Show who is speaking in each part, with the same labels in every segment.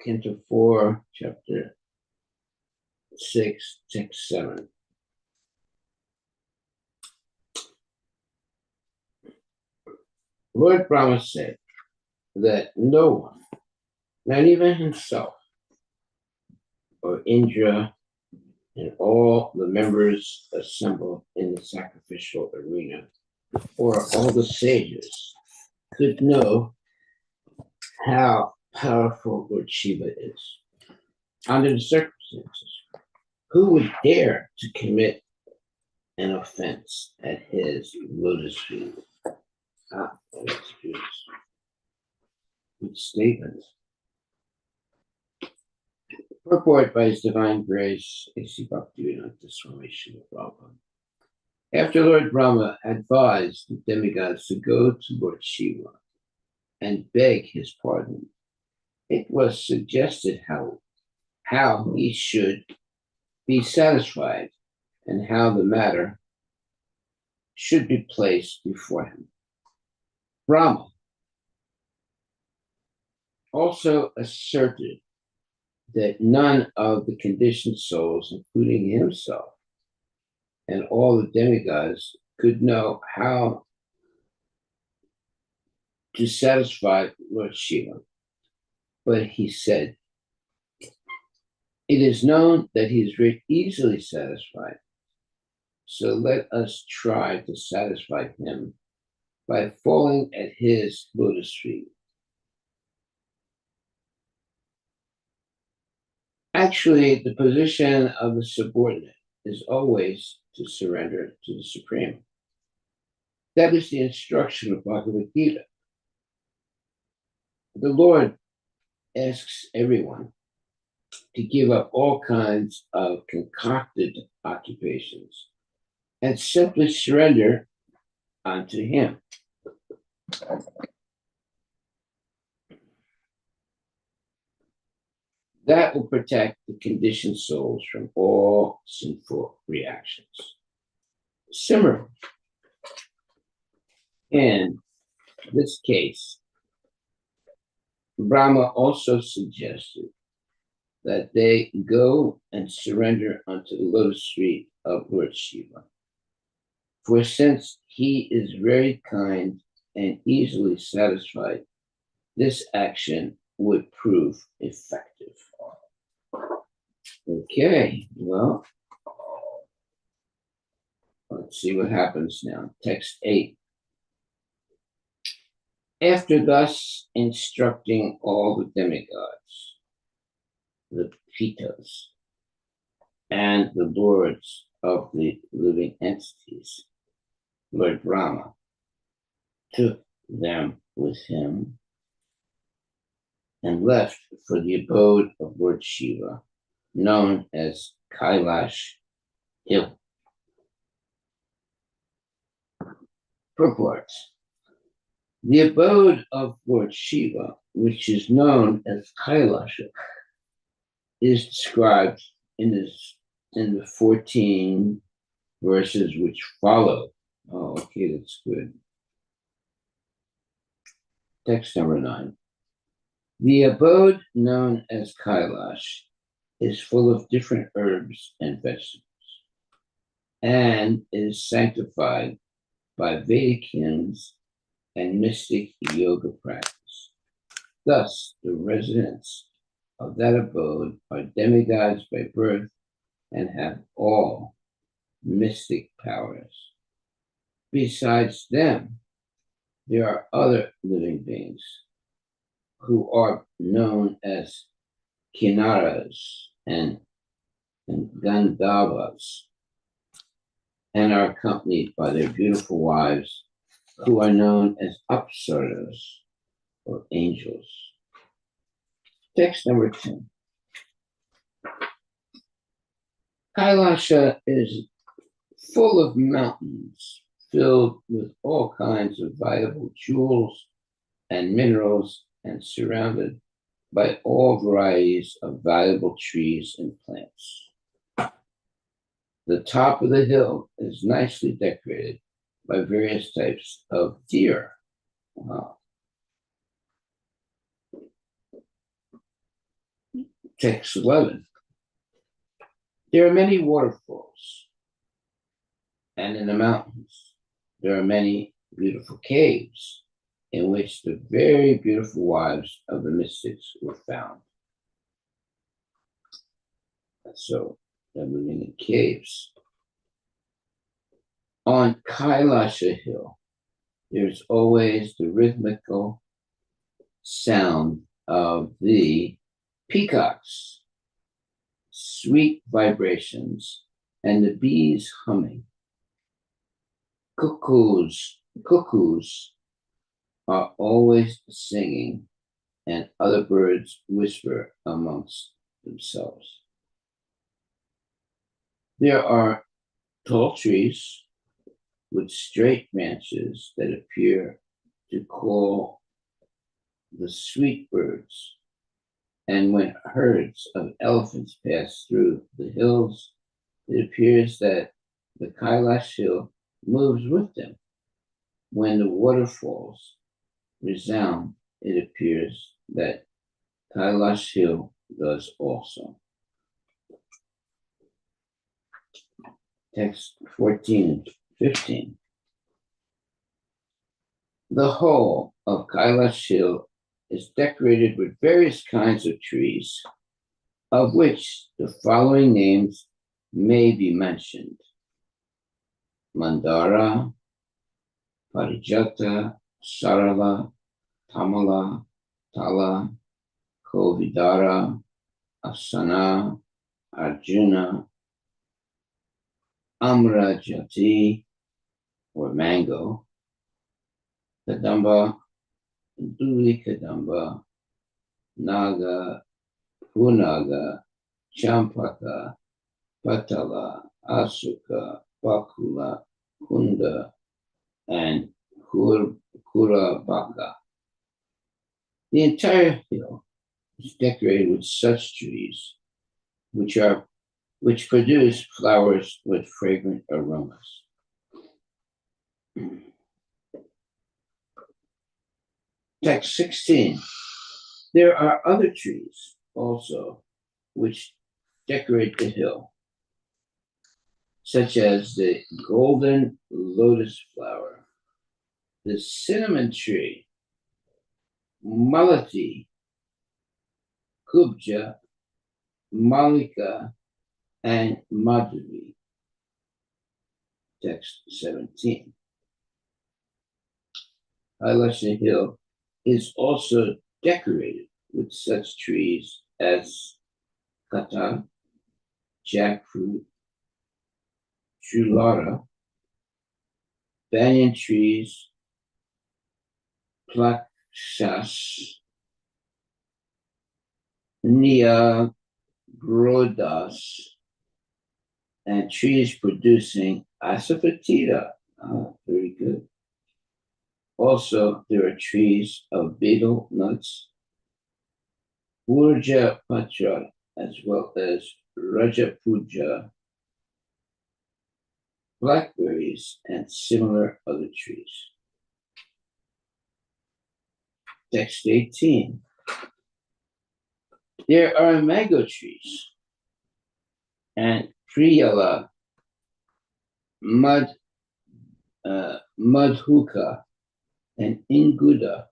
Speaker 1: Canto 4, Chapter 6, Text 7. Lord Brahma said that no one, not even himself or Indra, and all the members assembled in the sacrificial arena, or all the sages, could know how powerful Lord Shiva is. Under the circumstances, who would dare to commit an offense at his lotus feet? That's good statement. Purport by His Divine Grace, A.C. Bhaktivedanta Swami Srila Prabhupada. After Lord Brahma advised the demigods to go to Lord Shiva and beg his pardon, it was suggested how he should be satisfied and how the matter should be placed before him. Brahma also asserted that none of the conditioned souls, including himself and all the demigods, could know how to satisfy Lord Shiva. But he said, it is known that he is very easily satisfied. So let us try to satisfy him by falling at his lotus feet. Actually, the position of the subordinate is always to surrender to the Supreme. That is the instruction of Bhagavad Gita. The Lord asks everyone to give up all kinds of concocted occupations and simply surrender unto him. That will protect the conditioned souls from all sinful reactions. Similarly, in this case, Brahma also suggested that they go and surrender unto the lotus feet of Lord Shiva. For since he is very kind and easily satisfied, this action would prove effective. Okay, well, let's see what happens now. Text 8. After thus instructing all the demigods, the Pitas, and the lords of the living entities, Lord Brahma took them with him and left for the abode of Lord Shiva, known as Kailash Hill. Purport. The abode of Lord Shiva, which is known as Kailasha, is described in the 14 verses which follow. Oh, okay, that's good. Text number 9. The abode known as Kailash is full of different herbs and vegetables and is sanctified by Vedic hymns and mystic yoga practice. Thus, the residents of that abode are demigods by birth and have all mystic powers. Besides them, there are other living beings who are known as Kinnaras and Gandharvas and are accompanied by their beautiful wives who are known as Apsaras or angels. Text number 10. Kailasha is full of mountains filled with all kinds of valuable jewels and minerals and surrounded by all varieties of valuable trees and plants. The top of the hill is nicely decorated by various types of deer. Wow. Text 11. There are many waterfalls, and in the mountains there are many beautiful caves in which the very beautiful wives of the mystics were found. So they're living in caves. On Kailasha Hill, there's always the rhythmical sound of the peacocks, sweet vibrations, and the bees humming. Cuckoos are always singing, and other birds whisper amongst themselves. There are tall trees with straight branches that appear to call the sweet birds. And when herds of elephants pass through the hills, it appears that the Kailash Hill moves with them. When the waterfalls resound, it appears that Kailash Hill does also. Text 14 and 15. The whole of Kailash Hill is decorated with various kinds of trees, of which the following names may be mentioned: Mandara, Parijata, Sarala, Tamala, Tala, Kovidara, Asana, Arjuna, Amrajati, or mango, Kadamba, Duli Kadamba, Naga, Punaga, Champaka, Patala, Asuka, Bakula, Kunda, and Kurabaka. The entire hill is decorated with such trees, which produce flowers with fragrant aromas. Text 16. There are other trees also which decorate the hill, such as the golden lotus flower, the cinnamon tree, Malati, Kubja, Malika, and Madhuri. Text 17. Kailasha Hill is also decorated with such trees as kata, jackfruit, chulara, banyan trees, plakshas, niagrodas, and trees producing asafoetida. Very good. Also, there are trees of betel nuts, urja patra, as well as rajapuja, blackberries, and similar other trees. Text 18. There are mango trees and priyala, madhuka, and inguda.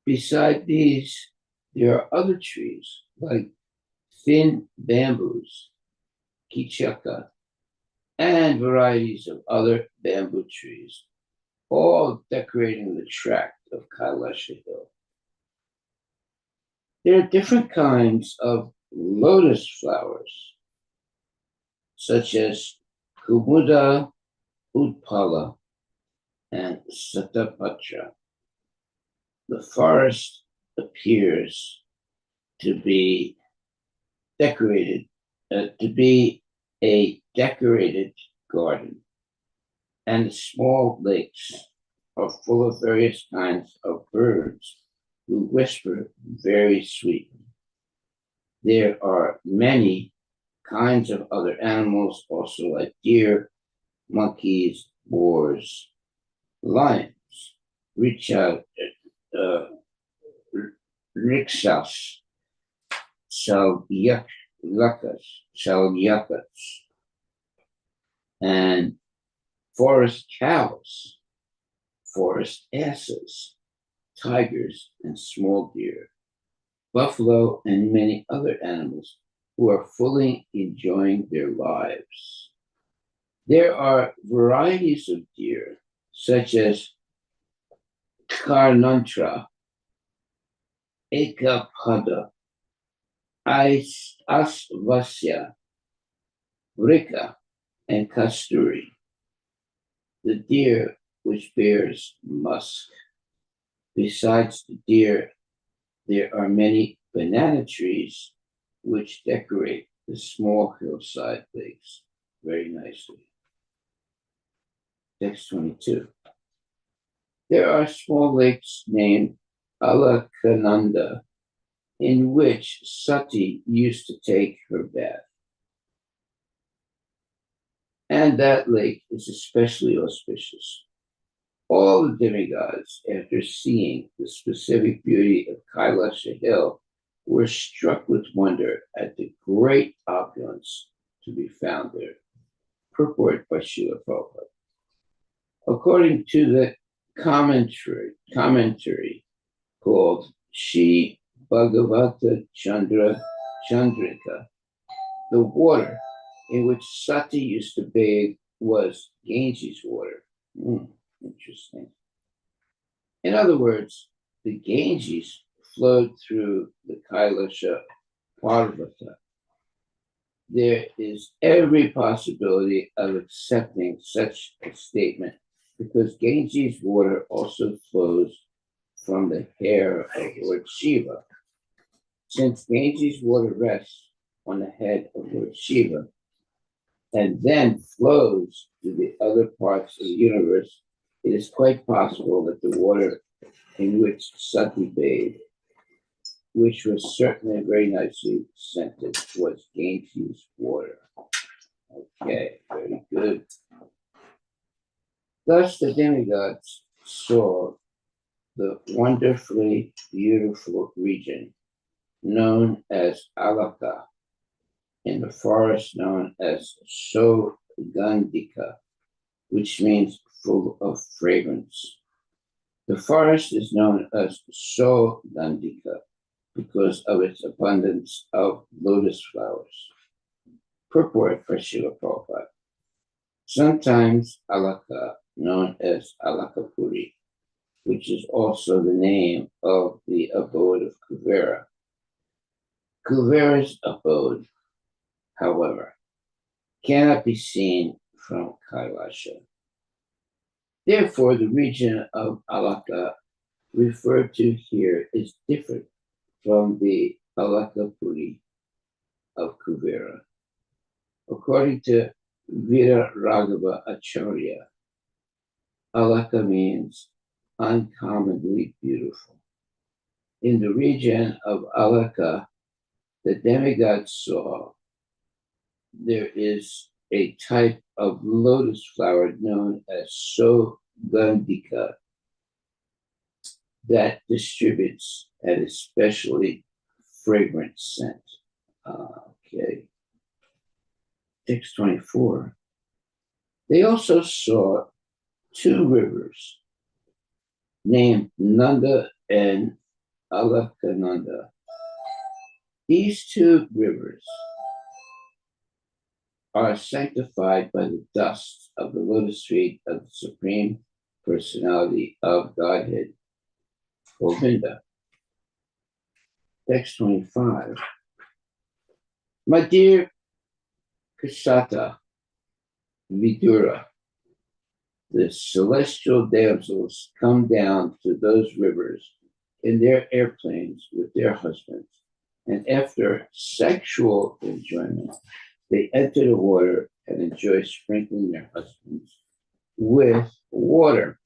Speaker 1: Beside these, there are other trees like thin bamboos, kichaka, and varieties of other bamboo trees, all decorating the tract of Kailasha Hill. There are different kinds of lotus flowers, such as Kumuda, Utpala, and Satapatra. The forest appears to be decorated, to be a decorated garden, and the small lakes are full of various kinds of birds who whisper very sweetly. There are many kinds of other animals, also like deer, monkeys, boars, lions, rickshaws, Shalyakats, and forest cows, forest asses, tigers, and small deer, buffalo, and many other animals who are fully enjoying their lives. There are varieties of deer, such as Karnantra, Ekapada, Asvasya, Vrika, and Kasturi, the deer which bears musk. Besides the deer, there are many banana trees which decorate the small hillside lakes very nicely. Text 22. There are small lakes named Alakananda in which Sati used to take her bath. And that lake is especially auspicious. All the demigods, after seeing the specific beauty of Kailasha Hill, were struck with wonder at the great opulence to be found there. Purport by Srila Prabhupada. According to the commentary called Shri Bhagavata Chandrika, the water in which Sati used to bathe was Ganges water. Interesting. In other words, the Ganges flowed through the Kailasha Parvata. There is every possibility of accepting such a statement because Ganges water also flows from the hair of Lord Shiva. Since Ganges water rests on the head of Lord Shiva and then flows to the other parts of the universe, it is quite possible that the water in which Sati bathed, which was certainly very nicely scented, was Ganges water. Okay, very good. Thus the demigods saw the wonderfully beautiful region known as Alaka in the forest known as Sogandika, which means full of fragrance. The forest is known as Sogandika because of its abundance of lotus flowers. Purport for Srila Prabhupada. Sometimes Alaka, known as Alakapuri, which is also the name of the abode of Kuvera. Kuvera's abode, however, cannot be seen from Kailasha. Therefore, the region of Alaka referred to here is different from the Alakapuri of Kuvera. According to Veera Raghava Acharya, Alaka means uncommonly beautiful. In the region of Alaka, the demigods saw there is a type of lotus flower known as Sogandika that distributes an especially fragrant scent. Okay. Text 24. They also saw two rivers named Nanda and Alakananda. These two rivers are sanctified by the dust of the lotus feet of the Supreme Personality of Godhead, Govinda. Text 25. My dear Kasata Vidura, the celestial damsels come down to those rivers in their airplanes with their husbands, and after sexual enjoyment, they enter the water and enjoy sprinkling their husbands with water.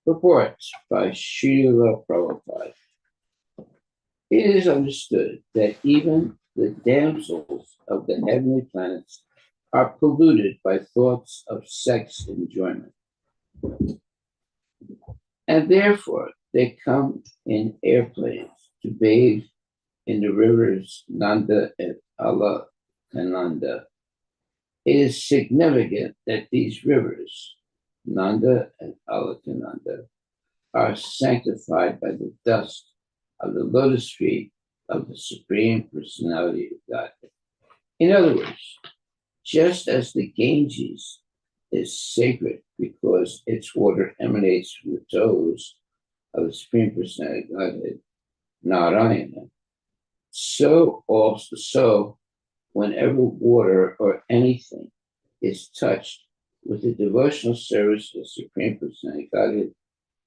Speaker 1: Report by Srila Prabhupada. It is understood that even the damsels of the heavenly planets are polluted by thoughts of sex enjoyment. And therefore, they come in airplanes to bathe in the rivers Nanda and Alakananda. It is significant that these rivers, Nanda and Alakananda, are sanctified by the dust of the lotus feet of the Supreme Personality of Godhead. In other words, just as the Ganges is sacred because its water emanates from the toes of the Supreme Personality of Godhead, Narayana, so whenever water or anything is touched with the devotional service of the Supreme Personality of Godhead,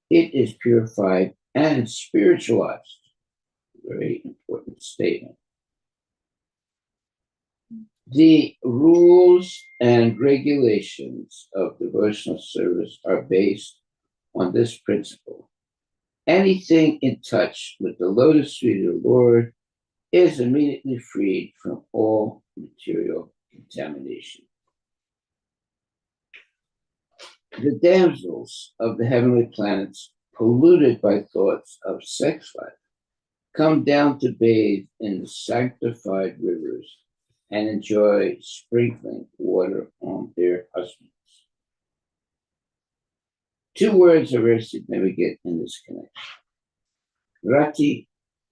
Speaker 1: it is purified and spiritualized. Very important statement. The rules and regulations of devotional service are based on this principle. Anything in touch with the lotus feet of the Lord is immediately freed from all material contamination. The damsels of the heavenly planets, polluted by thoughts of sex life, come down to bathe in the sanctified rivers and enjoy sprinkling water on their husbands. Two words are very significant in this connection. Rati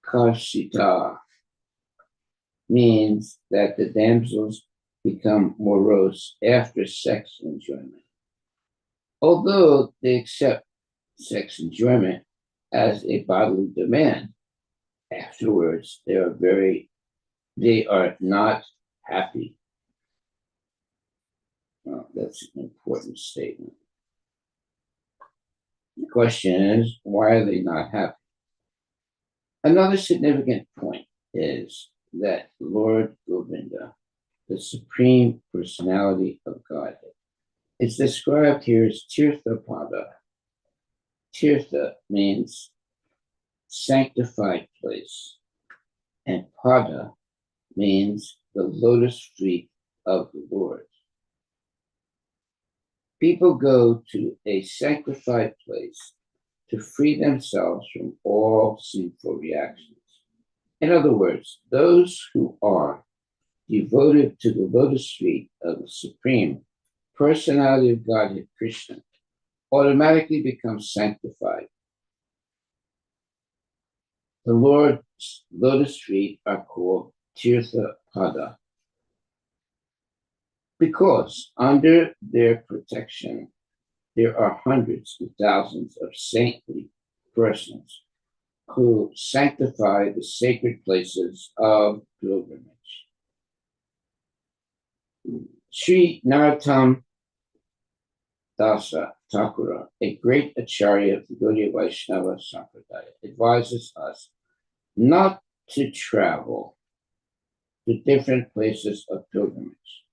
Speaker 1: Karsita means that the damsels become morose after sex enjoyment. Although they accept sex enjoyment as a bodily demand, afterwards they are not happy. Well, that's an important statement. The question is, why are they not happy? Another significant point is that Lord Govinda, the Supreme Personality of Godhead, is described here as Tirthapada. Tirtha means sanctified place, and Pada means the lotus feet of the Lord. People go to a sanctified place to free themselves from all sinful reactions. In other words, those who are devoted to the lotus feet of the Supreme Personality of Godhead, Krishna, automatically become sanctified. The Lord's lotus feet are called Tirtha Pada because under their protection, there are hundreds of thousands of saintly persons who sanctify the sacred places of pilgrimage. Sri Narottam Dasa Thakura, a great acharya of the Gaudiya Vaishnava Sampradaya, advises us not to travel to different places of pilgrimage.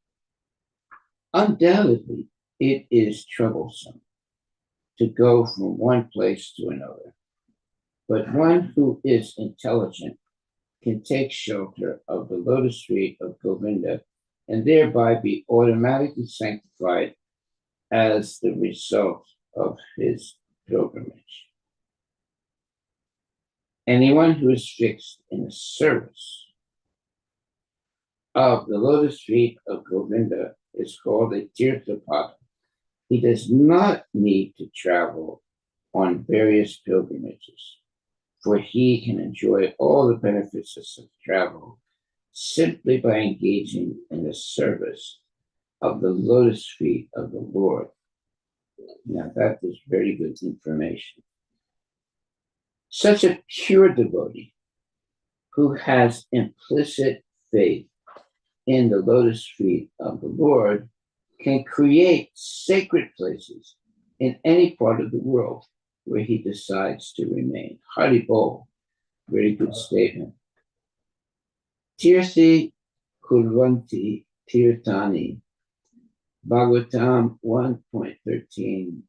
Speaker 1: Undoubtedly, it is troublesome to go from one place to another, but one who is intelligent can take shelter of the lotus feet of Govinda and thereby be automatically sanctified as the result of his pilgrimage. Anyone who is fixed in the service of the lotus feet of Govinda is called a Tirthapada. He does not need to travel on various pilgrimages, for he can enjoy all the benefits of such travel simply by engaging in the service of the lotus feet of the Lord. Now, that is very good information. Such a pure devotee who has implicit faith in the lotus feet of the Lord can create sacred places in any part of the world where he decides to remain. Haribol, very good statement. Tirthi Kurvanti Tirtani, Bhagavatam 1.13.10.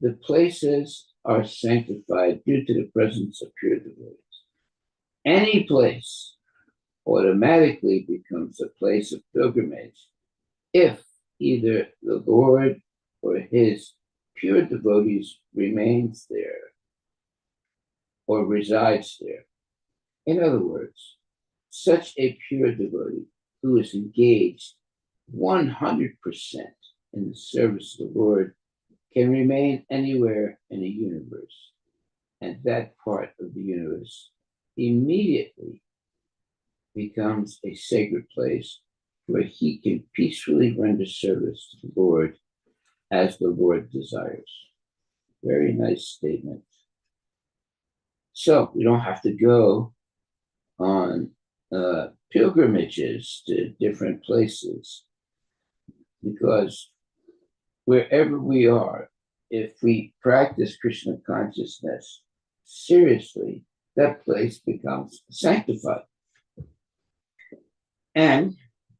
Speaker 1: The places are sanctified due to the presence of pure devotees. Any place automatically becomes a place of pilgrimage if either the Lord or his pure devotees remains there or resides there. In other words, such a pure devotee who is engaged 100% in the service of the Lord can remain anywhere in the universe, and that part of the universe immediately becomes a sacred place where he can peacefully render service to the Lord as the Lord desires. Very nice statement. So we don't have to go on pilgrimages to different places, because wherever we are, if we practice Krishna consciousness seriously, that place becomes sanctified. And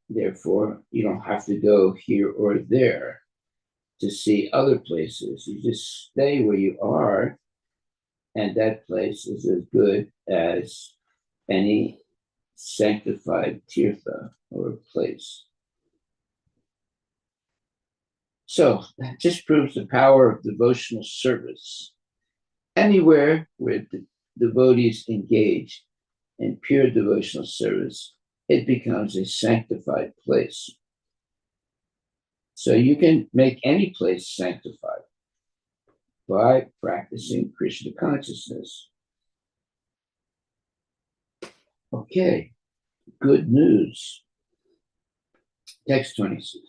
Speaker 1: therefore, you don't have to go here or there to see other places. You just stay where you are, and that place is as good as any sanctified tirtha or place. So that just proves the power of devotional service. Anywhere where the devotees engage in pure devotional service, it becomes a sanctified place. So you can make any place sanctified by practicing Krishna consciousness. Okay, good news. Text 26.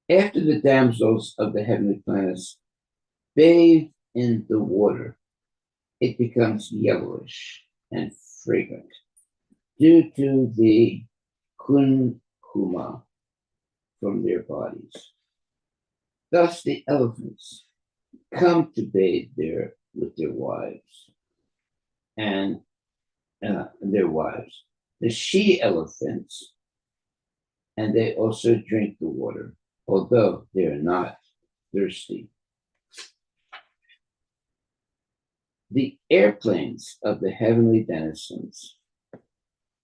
Speaker 1: After the damsels of the heavenly planets bathe in the water, it becomes yellowish and fragrant due to the kunkuma from their bodies. Thus the elephants come to bathe there with their wives and their wives. The she elephants, and they also drink the water, although they are not thirsty. The airplanes of the heavenly denizens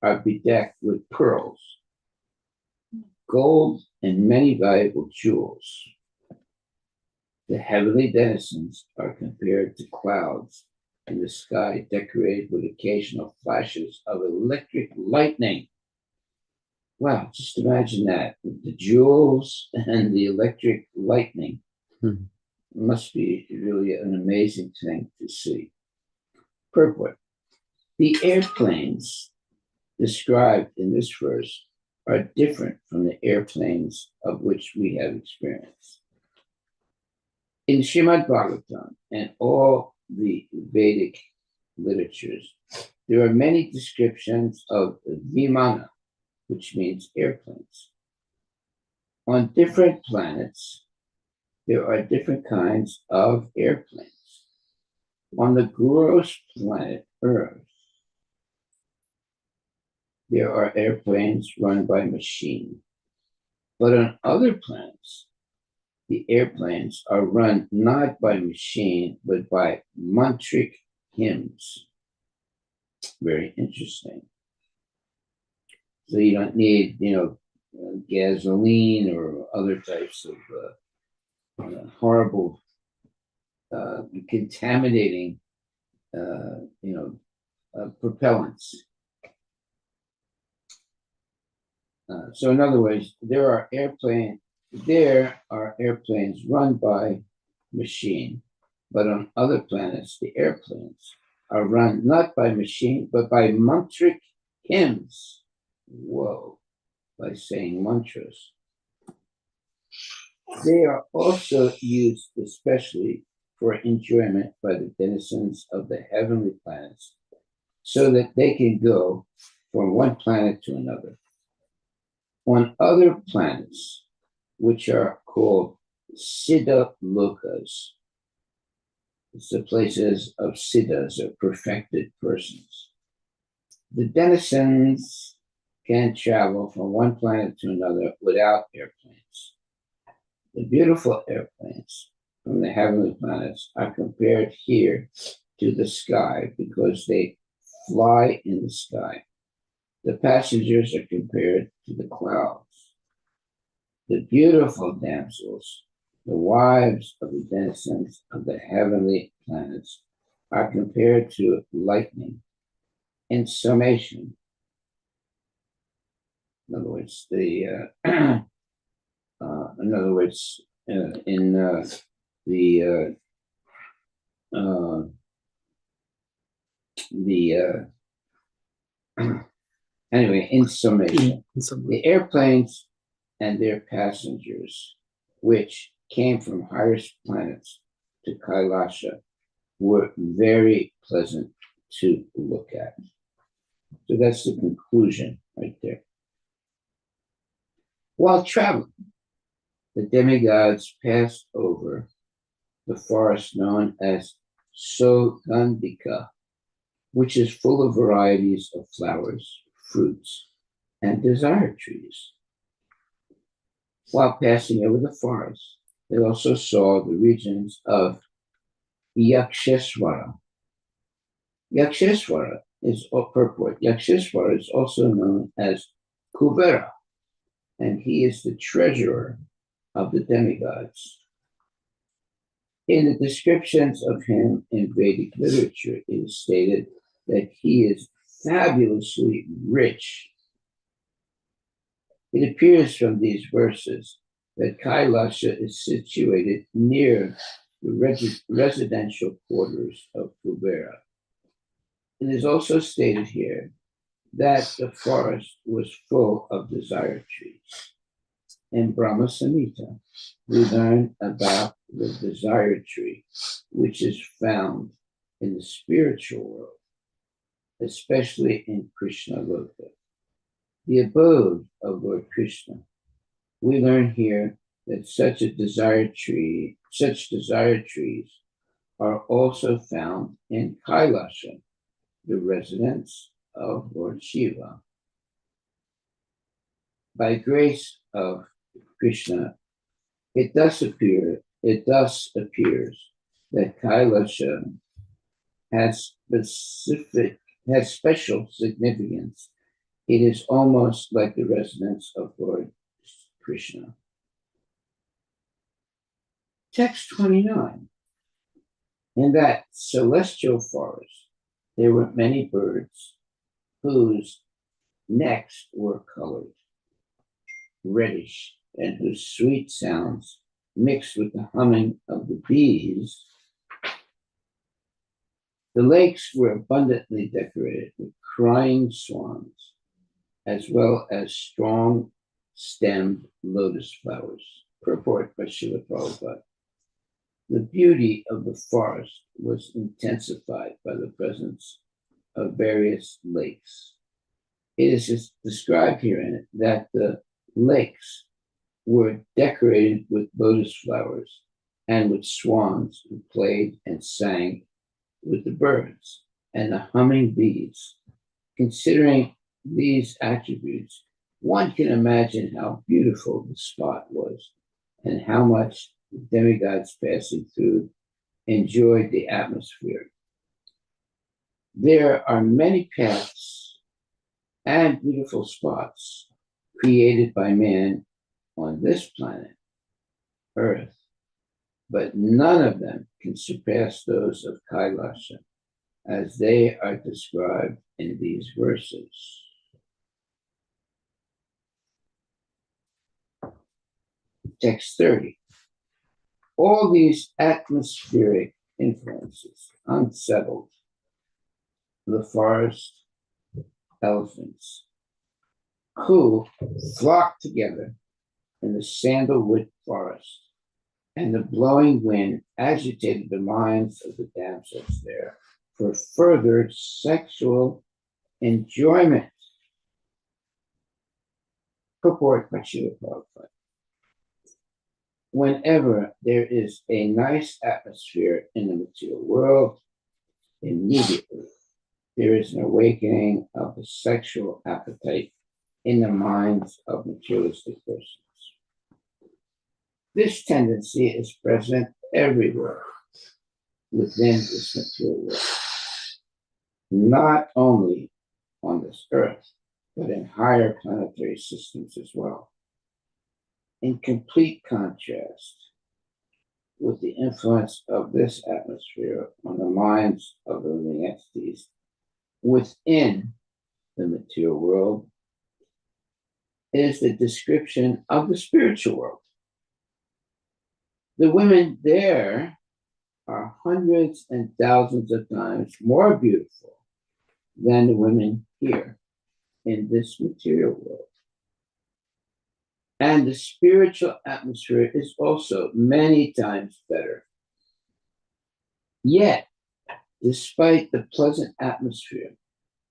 Speaker 1: are bedecked with pearls, gold, and many valuable jewels. The heavenly denizens are compared to clouds in the sky decorated with occasional flashes of electric lightning. Wow, just imagine that. The jewels and the electric lightning. Must be really an amazing thing to see. Purport. The airplanes described in this verse are different from the airplanes of which we have experience. In Srimad Bhagavatam and all the Vedic literatures, there are many descriptions of vimana, which means airplanes. On different planets, there are different kinds of airplanes. On the gross planet Earth, there are airplanes run by machine. But on other planets, the airplanes are run not by machine, but by mantric hymns. Very interesting. So you don't need, gasoline or other types of horrible, contaminating, propellants. So in other words, there are airplanes run by machine, but on other planets, the airplanes are run not by machine, but by mantric hymns. Whoa, by saying mantras. They are also used especially for enjoyment by the denizens of the heavenly planets, so that they can go from one planet to another. On other planets, which are called Siddha Lokas, it's the places of Siddhas, or perfected persons. The denizens can travel from one planet to another without airplanes. The beautiful airplanes from the heavenly planets are compared here to the sky because they fly in the sky. The passengers are compared to the clouds. The beautiful damsels, the wives of the denizens of the heavenly planets, are compared to lightning, in summation, in other words, in other words, in anyway, in summation, the airplanes and their passengers, which came from higher planets to Kailasha, were very pleasant to look at. So that's the conclusion right there. While traveling, the demigods passed over the forest known as Sogandika, which is full of varieties of flowers, fruits, and desire trees. While passing over the forest, they also saw the regions of Yaksheswara. Yaksheswara is purport. Yaksheswara is also known as Kuvera, and he is the treasurer of the demigods. In the descriptions of him in Vedic literature, it is stated that he is fabulously rich. It appears from these verses that Kailasha is situated near the residential quarters of Kubera. It is also stated here that the forest was full of desire trees. In Brahma Samhita, we learn about the desire tree, which is found in the spiritual world, especially in Krishna Loka, the abode of Lord Krishna. We learn here that such desire trees are also found in Kailasha, the residence of Lord Shiva. By grace of Krishna, it thus appears that Kailasha has special significance. It is almost like the residence of Lord Krishna. Text 29. In that celestial forest, there were many birds whose necks were colored reddish and whose sweet sounds mixed with the humming of the bees. The lakes were abundantly decorated with crying swans, as well as strong-stemmed lotus flowers. Purport by Srila Prabhupada. The beauty of the forest was intensified by the presence of various lakes. It is described herein that the lakes were decorated with lotus flowers and with swans who played and sang with the birds and the humming bees. Considering these attributes, one can imagine how beautiful the spot was and how much the demigods passing through enjoyed the atmosphere. There are many paths and beautiful spots created by man on this planet, Earth, but none of them can surpass those of Kailasha as they are described in these verses. Text 30. All these atmospheric influences unsettled the forest elephants, who flocked together in the sandalwood forest, and the blowing wind agitated the minds of the damsels there for further sexual enjoyment. Purport by Srila Prabhupada. Whenever there is a nice atmosphere in the material world, immediately there is an awakening of the sexual appetite in the minds of materialistic persons. This tendency is present everywhere within this material world, not only on this earth, but in higher planetary systems as well. In complete contrast with the influence of this atmosphere on the minds of the living entities, within the material world is the description of the spiritual world. The women there are hundreds and thousands of times more beautiful than the women here in this material world. And the spiritual atmosphere is also many times better. Yet, despite the pleasant atmosphere,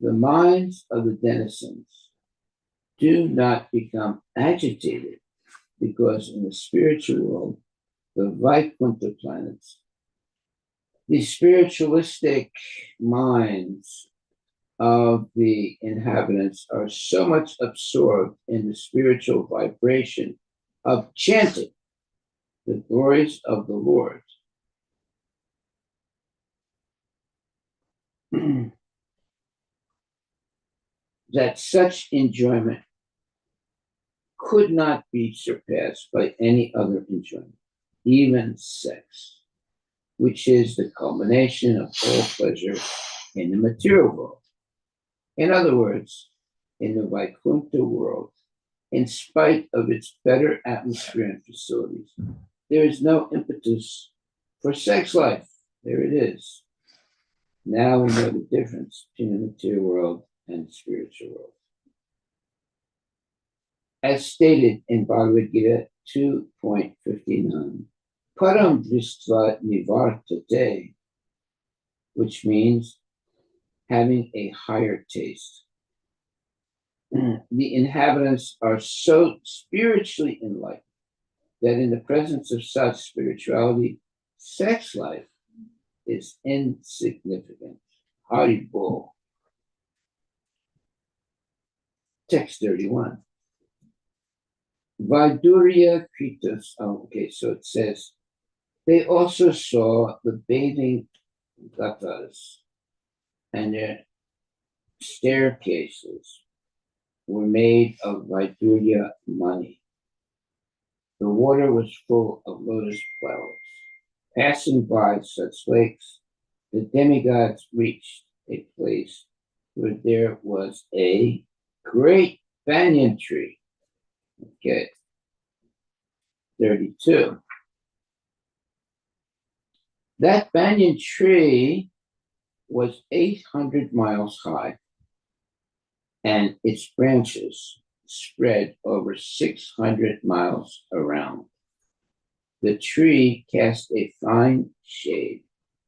Speaker 1: the minds of the denizens do not become agitated because in the spiritual world, the Vaikuntha planets, the spiritualistic minds of the inhabitants are so much absorbed in the spiritual vibration of chanting the glories of the Lord that such enjoyment could not be surpassed by any other enjoyment, even sex, which is the culmination of all pleasure in the material world. In other words, in the Vaikuntha world, in spite of its better atmosphere and facilities, there is no impetus for sex life. There it is. Now we know the difference between the material world and the spiritual world. As stated in Bhagavad Gita 2.59, Param Dristva Nivartate, which means having a higher taste. The inhabitants are so spiritually enlightened that in the presence of such spirituality, sex life is insignificant. Haribo. Text 31. Vaidurya Kritas. Okay, so it says, they also saw the bathing gatas and their staircases were made of Vaidurya money. The water was full of lotus flowers. Passing by such lakes, the demigods reached a place where there was a great banyan tree. Okay, 32. That banyan tree was 800 miles high, and its branches spread over 600 miles around. The tree cast a fine shade,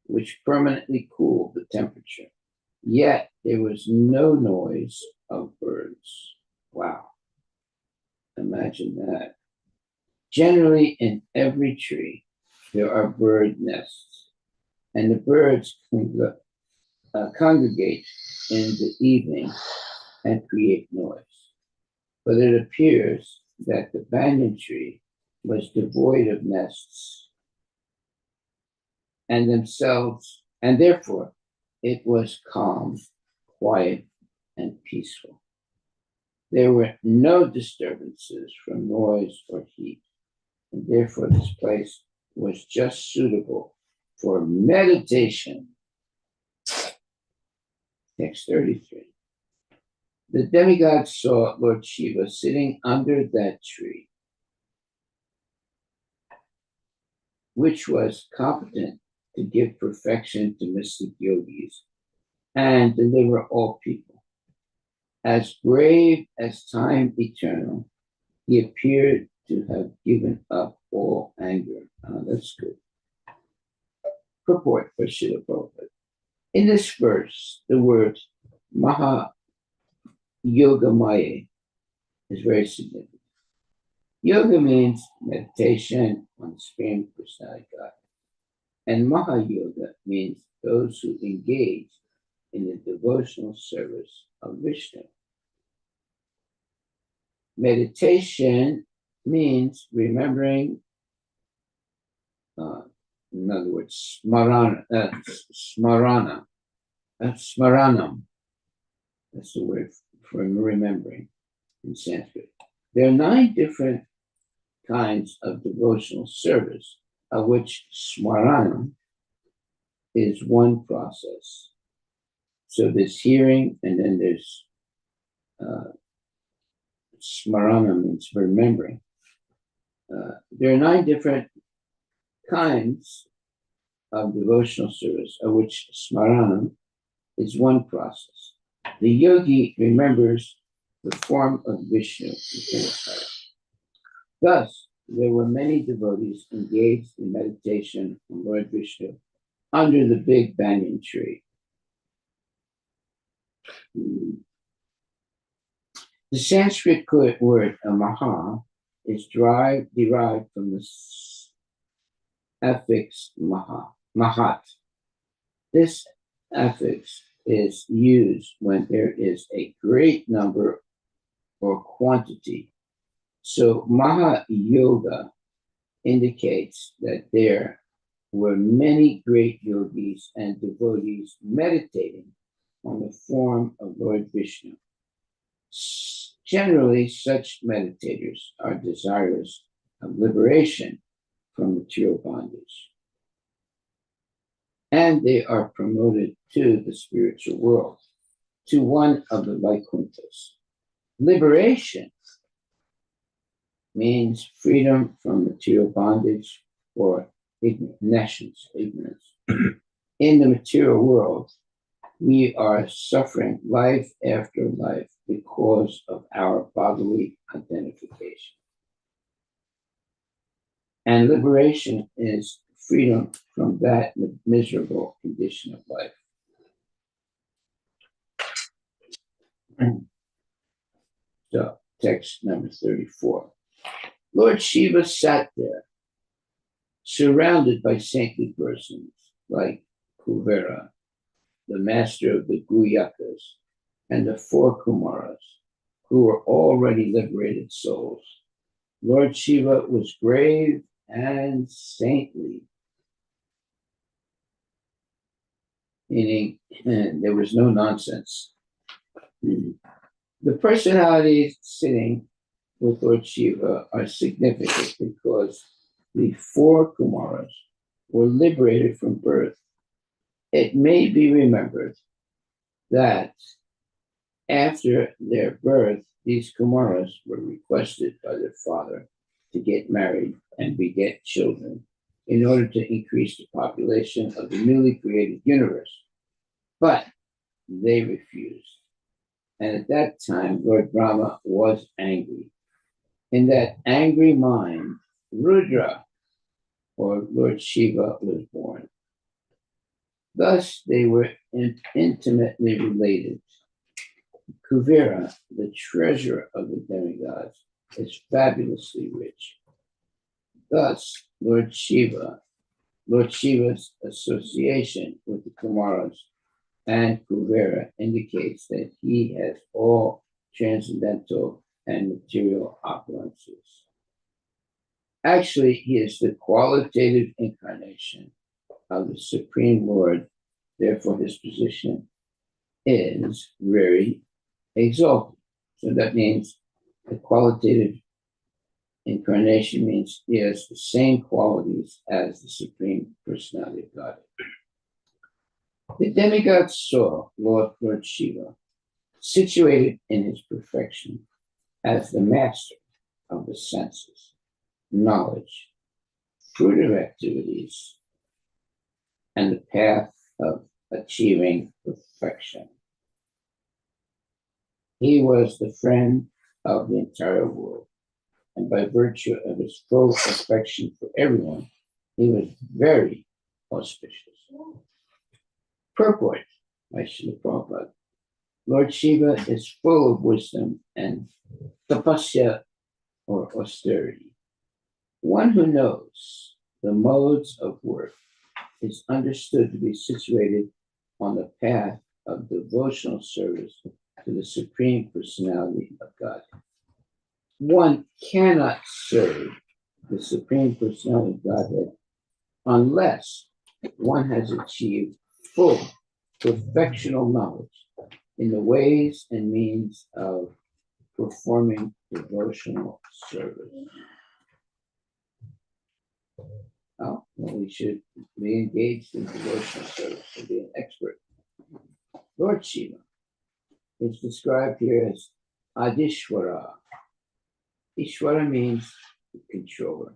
Speaker 1: which permanently cooled the temperature. Yet there was no noise of birds. Wow. Imagine that. Generally, in every tree, there are bird nests, and the birds congregate in the evening and create noise. But it appears that the banyan tree was devoid of nests and themselves, and therefore it was calm, quiet, and peaceful. There were no disturbances from noise or heat, and therefore this place was just suitable for meditation. Text 33. The demigods saw Lord Shiva sitting under that tree, which was competent to give perfection to mystic yogis and deliver all people. As grave as time eternal, he appeared to have given up all anger. That's good. Purport for Srila Prabhupada. In this verse, the word Maha Yogamaya is very significant. Yoga means meditation on the Supreme Personality God. And Maha Yoga means those who engage in the devotional service of Vishnu. Meditation means remembering, in other words, smaranam. That's the word for remembering in Sanskrit. There are 9 different kinds of devotional service, of which smaranam is one process. So there's hearing, and then there's smarana, means remembering. There are 9 different kinds of devotional service, of which smarana is one process. The yogi remembers the form of Vishnu. Thus, there were many devotees engaged in meditation on Lord Vishnu under the big banyan tree. The Sanskrit word maha is derived from the affix mahat. This affix is used when there is a great number or quantity. So Maha Yoga indicates that there were many great yogis and devotees meditating on the form of Lord Vishnu. Generally, such meditators are desirous of liberation from material bondage, and they are promoted to the spiritual world, to one of the Vaikunthas. Liberation means freedom from material bondage or ignorance. In the material world, we are suffering life after life because of our bodily identification. And liberation is freedom from that miserable condition of life. So, text number 34. Lord Shiva sat there, surrounded by saintly persons like Kuvera, the master of the Guyakas, and the 4 Kumaras, who were already liberated souls. Lord Shiva was grave and saintly, meaning there was no nonsense. The personalities sitting with Lord Shiva are significant because the 4 Kumaras were liberated from birth. It may be remembered that after their birth, these Kumaras were requested by their father to get married and beget children in order to increase the population of the newly created universe. But they refused. And at that time, Lord Brahma was angry. In that angry mind, Rudra, or Lord Shiva, was born. Thus, they were intimately related. Kuvera, the treasurer of the demigods, is fabulously rich. Thus, Lord Shiva's association with the Kumaras and Kuvera indicates that he has all transcendental and material opulences. Actually, he is the qualitative incarnation of the Supreme Lord. Therefore, his position is very exalted. So that means the qualitative incarnation means he has the same qualities as the Supreme Personality of God. The demigods saw Lord Shiva situated in his perfection as the master of the senses, knowledge, fruitive activities, and the path of achieving perfection. He was the friend of the entire world, and by virtue of his full affection for everyone, he was very auspicious. Purport by Srila Prabhupada. Lord Shiva is full of wisdom and tapasya, or austerity. One who knows the modes of work is understood to be situated on the path of devotional service to the Supreme Personality of God. One cannot serve the Supreme Personality of Godhead unless one has achieved full perfectional knowledge in the ways and means of performing devotional service. Well, we should be engaged in devotional service and be an expert. Lord Shiva is described here as Adishwara. Ishwara means controller,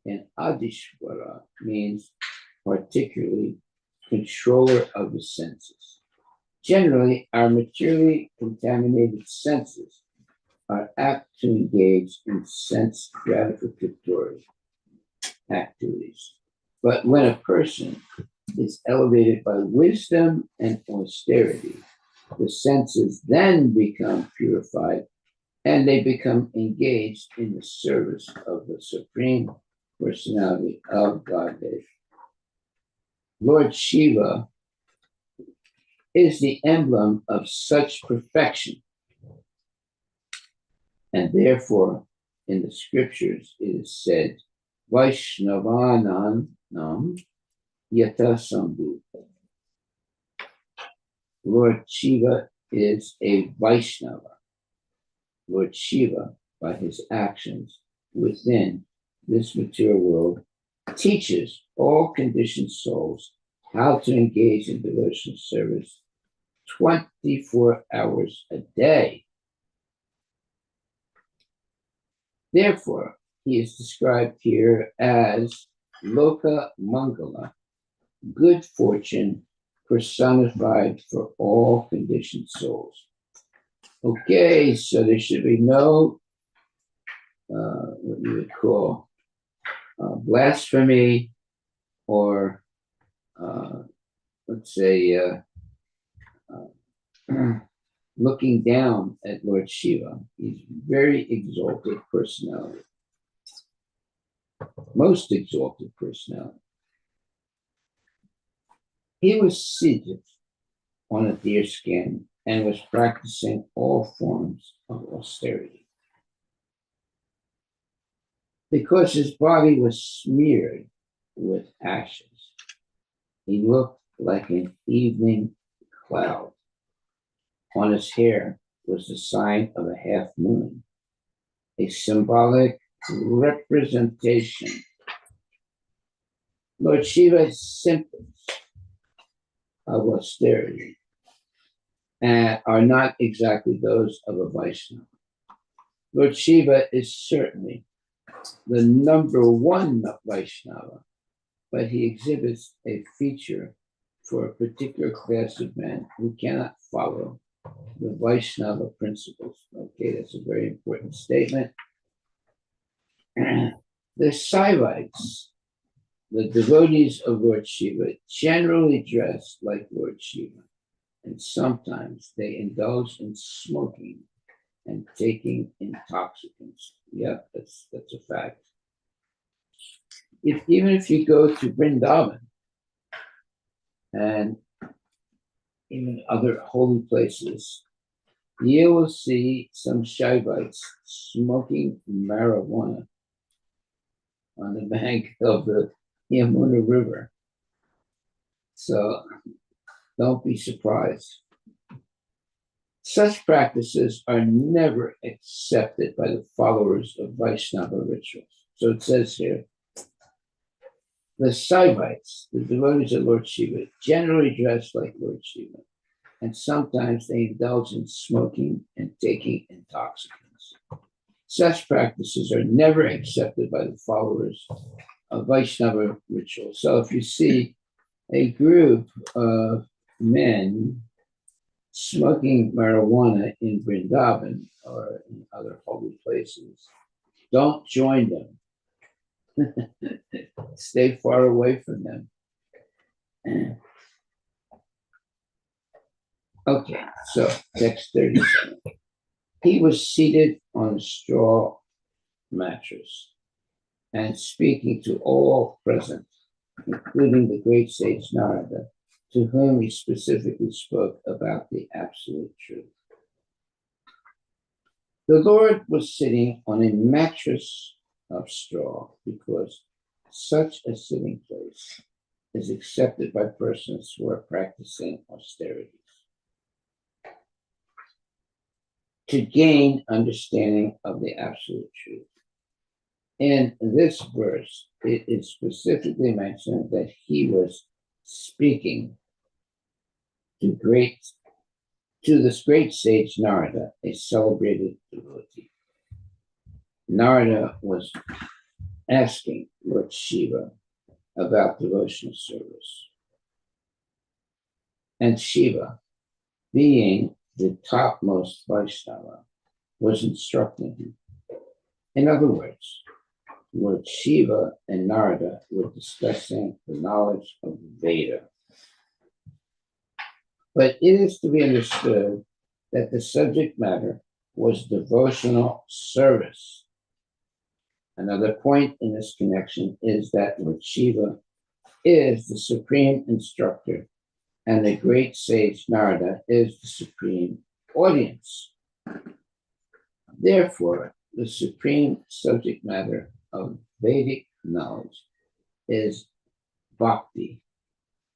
Speaker 1: and Adishwara means particularly controller of the senses. Generally, our materially contaminated senses are apt to engage in sense gratificatory activities. But when a person is elevated by wisdom and austerity, the senses then become purified and they become engaged in the service of the Supreme Personality of Godhead. Lord Shiva is the emblem of such perfection. And therefore, in the scriptures, it is said, Vaishnavanam Yata Sambhu. Lord Shiva is a Vaishnava. Lord Shiva, by his actions within this material world, teaches all conditioned souls how to engage in devotional service 24 hours a day. Therefore, he is described here as Loka Mangala, good fortune personified for all conditioned souls. Okay, so there should be no, what you would call blasphemy or, let's say, looking down at Lord Shiva. He's a very exalted personality, most exalted personality. He was seated on a deer skin and was practicing all forms of austerity. Because his body was smeared with ashes, he looked like an evening cloud. On his hair was the sign of a half moon, a symbolic representation. Lord Shiva's symptoms of austerity are not exactly those of a Vaishnava. Lord Shiva is certainly the number one Vaishnava, but he exhibits a feature for a particular class of men who cannot follow the Vaishnava principles. Okay, that's a very important statement. The Saivites, the devotees of Lord Shiva, generally dress like Lord Shiva, and sometimes they indulge in smoking and taking intoxicants. Yeah, that's a fact. Even if you go to Vrindavan and even other holy places, you will see some Shaivites smoking marijuana on the bank of the Yamuna River. So don't be surprised. Such practices are never accepted by the followers of Vaishnava rituals. So it says here, the Saivites, the devotees of Lord Shiva, generally dress like Lord Shiva, and sometimes they indulge in smoking and taking intoxicants. Such practices are never accepted by the followers of Vaishnava rituals. So if you see a group of men smoking marijuana in Vrindavan or in other holy places, don't join them. Stay far away from them. Okay, so text 37. He was seated on a straw mattress and speaking to all present, including the great sage Narada, to whom he specifically spoke about the absolute truth. The Lord was sitting on a mattress of straw because such a sitting place is accepted by persons who are practicing austerities. To gain understanding of the absolute truth. In this verse, it is specifically mentioned that he was speaking to great to this great sage Narada, a celebrated devotee. Narada was asking Lord Shiva about devotional service. And Shiva, being the topmost Vaishnava, was instructing him. In other words, Lord Shiva and Narada were discussing the knowledge of the Veda. But it is to be understood that the subject matter was devotional service. Another point in this connection is that Lord Shiva is the supreme instructor and the great sage Narada is the supreme audience. Therefore, the supreme subject matter of Vedic knowledge is bhakti,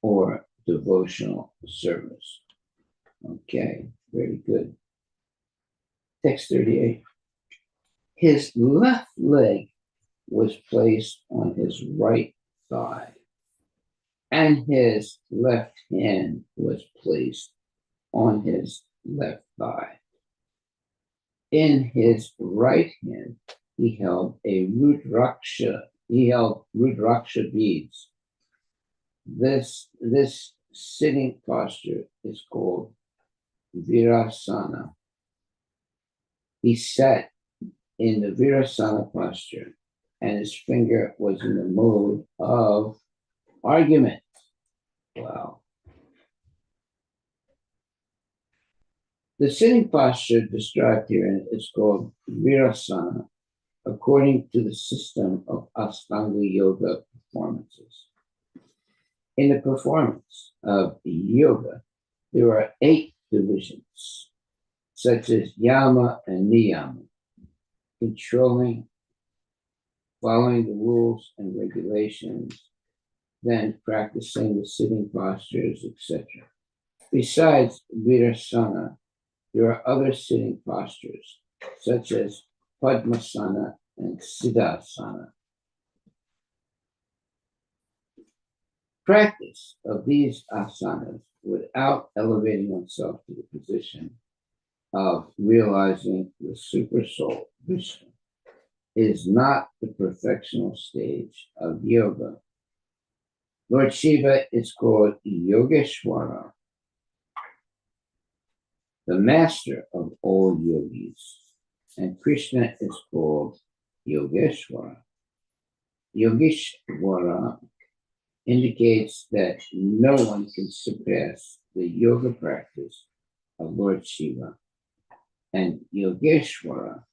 Speaker 1: or devotional service. Okay, very good. Text 38. His left leg was placed on his right thigh, and his left hand was placed on his left thigh. In his right hand, he held a rudraksha. He held rudraksha beads. This sitting posture is called virasana. He sat in the virasana posture, and his finger was in the mode of argument. Wow. The sitting posture described here is called virasana, according to the system of Ashtanga yoga performances. In the performance of yoga, there are 8 divisions, such as yama and niyama, controlling, following the rules and regulations, then practicing the sitting postures, etc. Besides virasana, there are other sitting postures, such as padmasana and siddhasana. Practice of these asanas without elevating oneself to the position of realizing the super soul, Vishnu, is not the perfectional stage of yoga. Lord Shiva is called Yogeshwara, the master of all yogis, and Krishna is called Yogeshwara. Yogeshwara indicates that no one can surpass the yoga practice of Lord Shiva, and Yogeshwara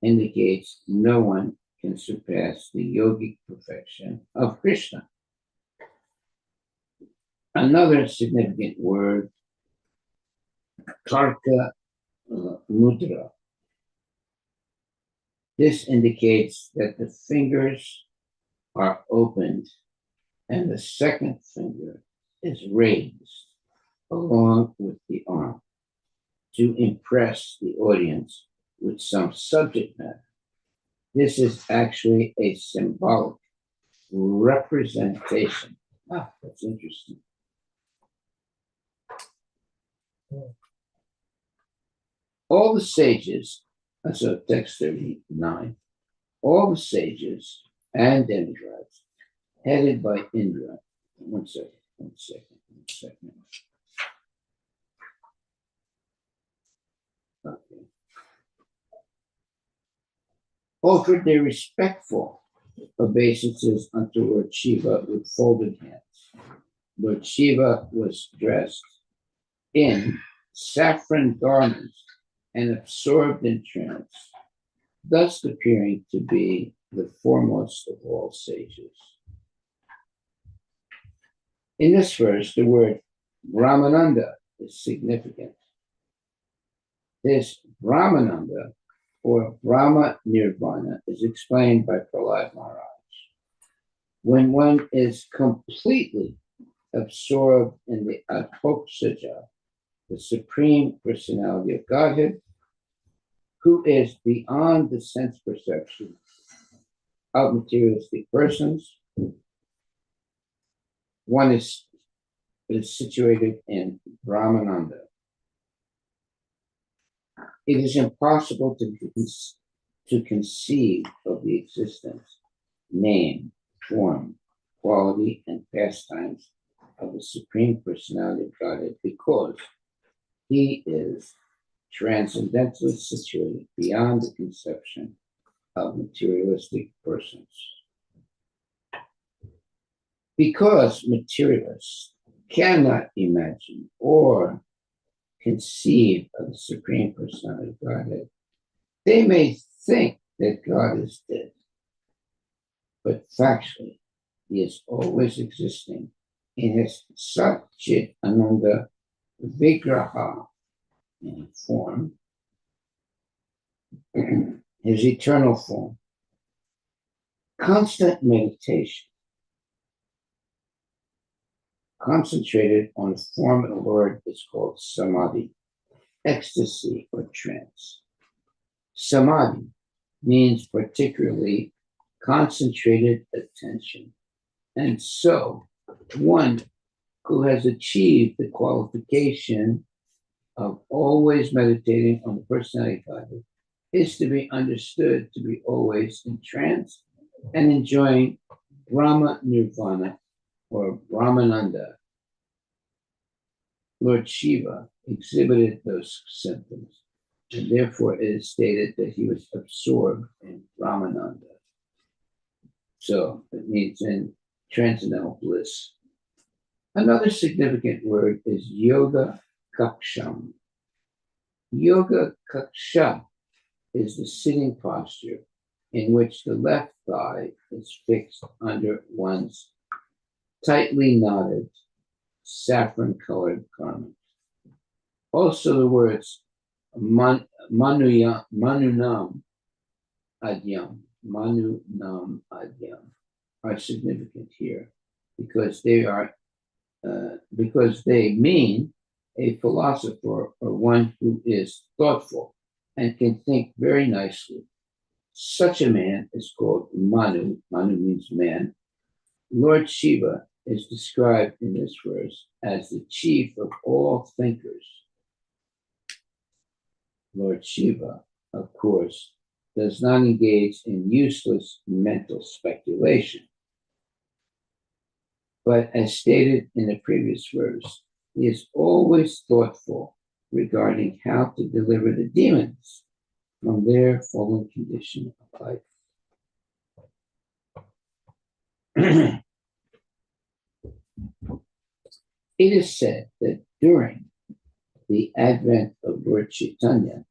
Speaker 1: indicates no one can surpass the yogic perfection of Krishna. Another significant word, karka mudra. This indicates that the fingers are opened and the second finger is raised along with the arm to impress the audience with some subject matter. This is actually a symbolic representation. Ah, that's interesting. All the sages, so text 39, all the sages and demigods headed by Indra. One second. Okay. Offered their respectful obeisances unto Lord Shiva with folded hands. Lord Shiva was dressed in saffron garments and absorbed in trance, thus appearing to be the foremost of all sages. In this verse, the word Brahmananda is significant. This Brahmananda, or Brahma Nirvana, is explained by Prahlad Maharaj. When one is completely absorbed in the Adhokshaja, the Supreme Personality of Godhead, who is beyond the sense perception of materialistic persons, one is situated in Brahmananda. It is impossible to conceive of the existence, name, form, quality, and pastimes of the Supreme Personality of Godhead because he is transcendentally situated beyond the conception of materialistic persons. Because materialists cannot imagine or conceive of the Supreme Personality of Godhead, they may think that God is dead, but factually, he is always existing in his Satchit Ananda Vigraha in form, his eternal form. Constant meditation, concentrated on the form of the Lord, is called samadhi, ecstasy, or trance. Samadhi means particularly concentrated attention. And so, one who has achieved the qualification of always meditating on the personality of God is to be understood to be always in trance and enjoying Brahma Nirvana or Brahmananda. Lord Shiva exhibited those symptoms, and therefore it is stated that he was absorbed in Brahmananda. So it means in transcendental bliss. Another significant word is yoga kaksham. Yoga kaksha is the sitting posture in which the left thigh is fixed under one's tightly knotted saffron-colored garment. Also, the words manunam adyam are significant here because they mean a philosopher or one who is thoughtful and can think very nicely. Such a man is called Manu. Manu means man. Lord Shiva is described in this verse as the chief of all thinkers. Lord Shiva, of course, does not engage in useless mental speculation. But as stated in the previous verse, he is always thoughtful regarding how to deliver the demons from their fallen condition of life. It is said that during the advent of Lord Chaitanya,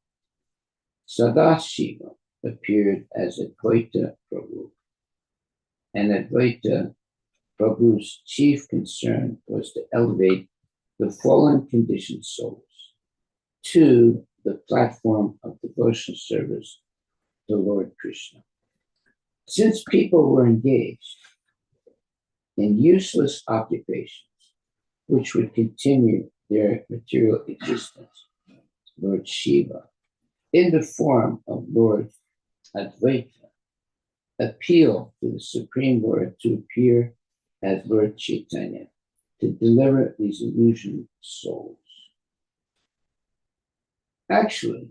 Speaker 1: Sadashiva appeared as Advaita Prabhu, and Advaita Prabhu's chief concern was to elevate the fallen conditioned souls to the platform of devotional service to Lord Krishna. Since people were engaged in useless occupations, which would continue their material existence, Lord Shiva, in the form of Lord Advaita, appealed to the Supreme Lord to appear as Lord Chaitanya to deliver these illusioned souls. Actually,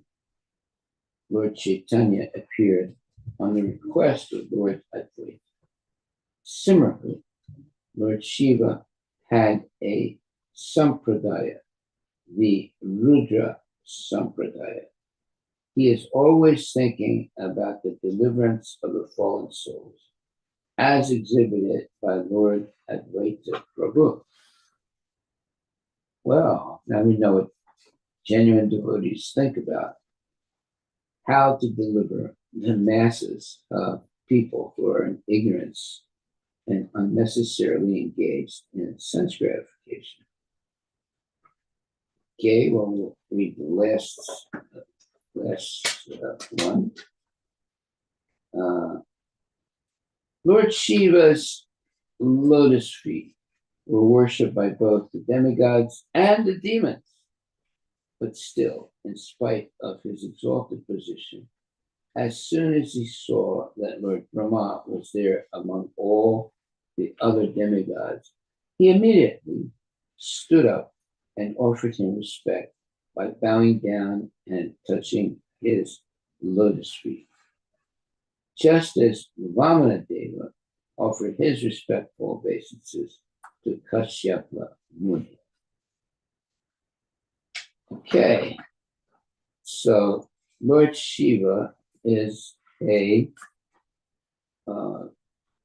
Speaker 1: Lord Chaitanya appeared on the request of Lord Advaita. Similarly, Lord Shiva had a sampradaya, the Rudra sampradaya. He is always thinking about the deliverance of the fallen souls, as exhibited by Lord Advaita Prabhu. Well, now we know what genuine devotees think about how to deliver the masses of people who are in ignorance and unnecessarily engaged in sense gratification. Okay, well, we'll read the last one. Lord Shiva's lotus feet were worshipped by both the demigods and the demons. But still, in spite of his exalted position, as soon as he saw that Lord Brahma was there among all the other demigods, he immediately stood up and offered him respect by bowing down and touching his lotus feet. Just as Vamanadeva offered his respectful obeisances to Kashyapa Muni. Okay, so Lord Shiva is a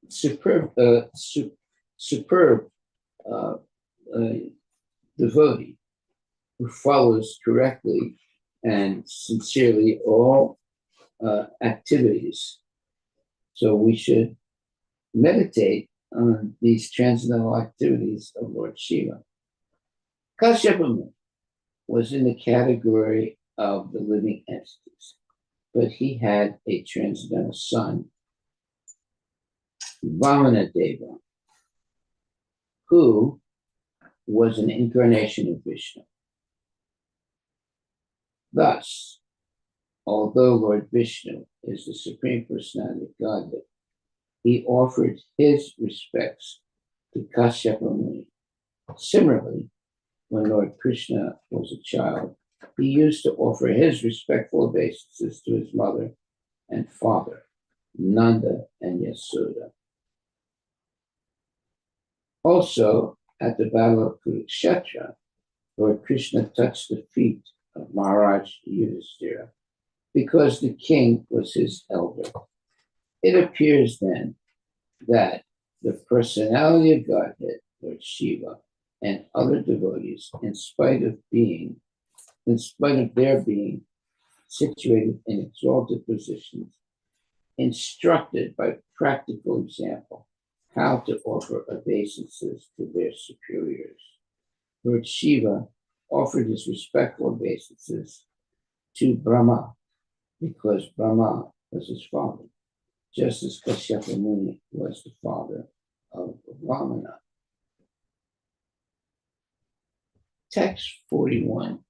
Speaker 1: superb devotee who follows correctly and sincerely all activities. So we should meditate on these transcendental activities of Lord Shiva. Kashyapa Muni was in the category of the living entities, but he had a transcendental son, Vamanadeva, who was an incarnation of Vishnu. Thus, although Lord Vishnu is the Supreme Personality of Godhead, he offered his respects to Kashyapa Muni. Similarly, when Lord Krishna was a child, he used to offer his respectful obeisances to his mother and father, Nanda and Yasoda. Also, at the Battle of Kurukshetra, Lord Krishna touched the feet of Maharaj Yudhishthira because the king was his elder. It appears then that the personality of Godhead, Lord Shiva, and other devotees, in spite of their being situated in exalted positions, instructed by practical example how to offer obeisances to their superiors. Lord Shiva offered his respectful obeisances to Brahma because Brahma was his father, just as Kashyapa Muni was the father of Vamana. Text 41.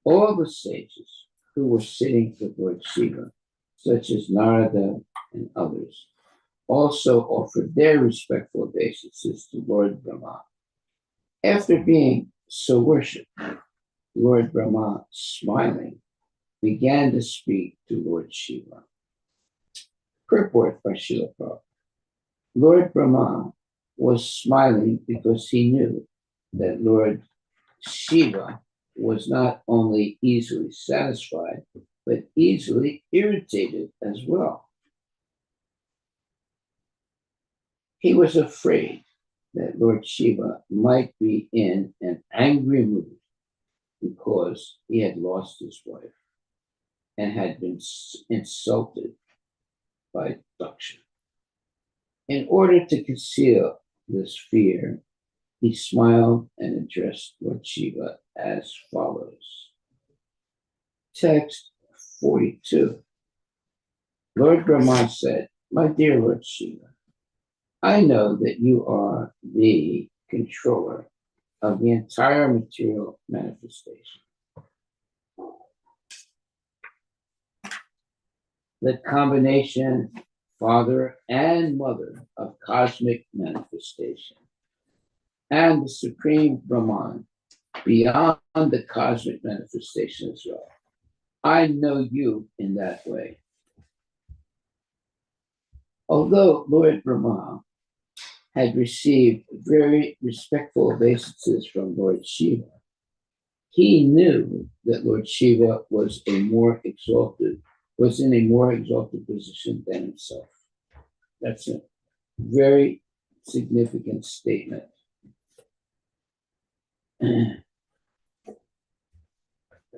Speaker 1: All the sages who were sitting with Lord Shiva, such as Narada and others, also offered their respectful obeisances to Lord Brahma. After being so worshipped, Lord Brahma, smiling, began to speak to Lord Shiva. Purport by Srila Prabhupada. Lord Brahma was smiling because he knew that Lord Shiva was not only easily satisfied, but easily irritated as well. He was afraid that Lord Shiva might be in an angry mood because he had lost his wife and had been insulted by Daksha. In order to conceal this fear, he smiled and addressed Lord Shiva as follows. Text 42. Lord Brahma said, "My dear Lord Shiva, I know that you are the controller of the entire material manifestation. The combination, father and mother of cosmic manifestation, and the supreme Brahman beyond the cosmic manifestation as well. I know you in that way." Although Lord Brahma had received very respectful obeisances from Lord Shiva, he knew that Lord Shiva was in a more exalted position than himself. That's a very significant statement. It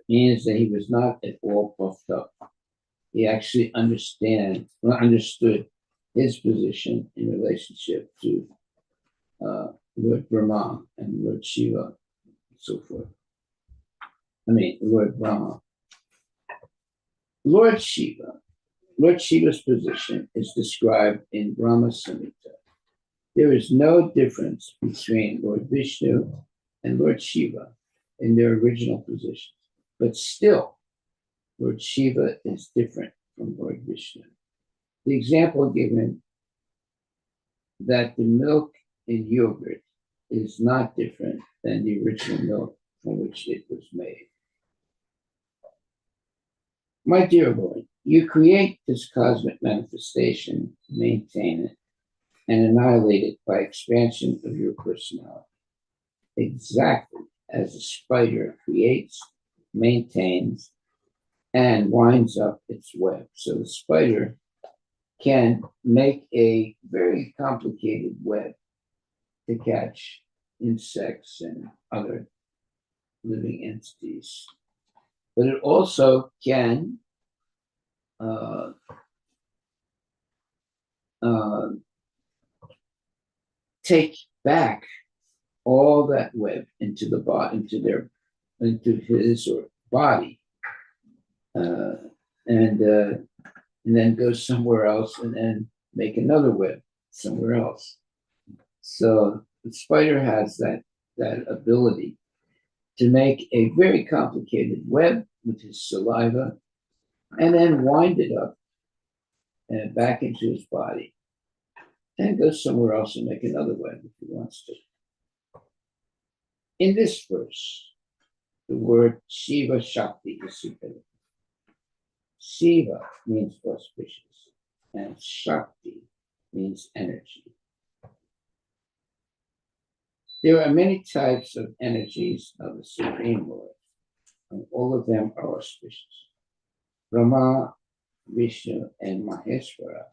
Speaker 1: means that he was not at all puffed up. He actually understood his position in relationship to Lord Brahma and Lord Shiva and so forth. Lord Brahma. Lord Shiva's position is described in Brahma Samhita. There is no difference between Lord Vishnu and Lord Shiva in their original positions, but still, Lord Shiva is different from Lord Vishnu. The example given that the milk in yogurt is not different than the original milk from which it was made. My dear Lord, you create this cosmic manifestation, maintain it, and annihilate it by expansion of your personality, exactly as a spider creates, maintains, and winds up its web. So the spider can make a very complicated web to catch insects and other living entities. But it also can take back all that web into the body, into his or body, and then go somewhere else and then make another web somewhere else. So the spider has that ability to make a very complicated web with his saliva and then wind it up and back into his body and go somewhere else and make another web if he wants to. In this verse, the word Shiva Shakti is significant. Shiva means auspicious, and Shakti means energy. There are many types of energies of the Supreme Lord, and all of them are auspicious. Brahma, Vishnu, and Maheshwara,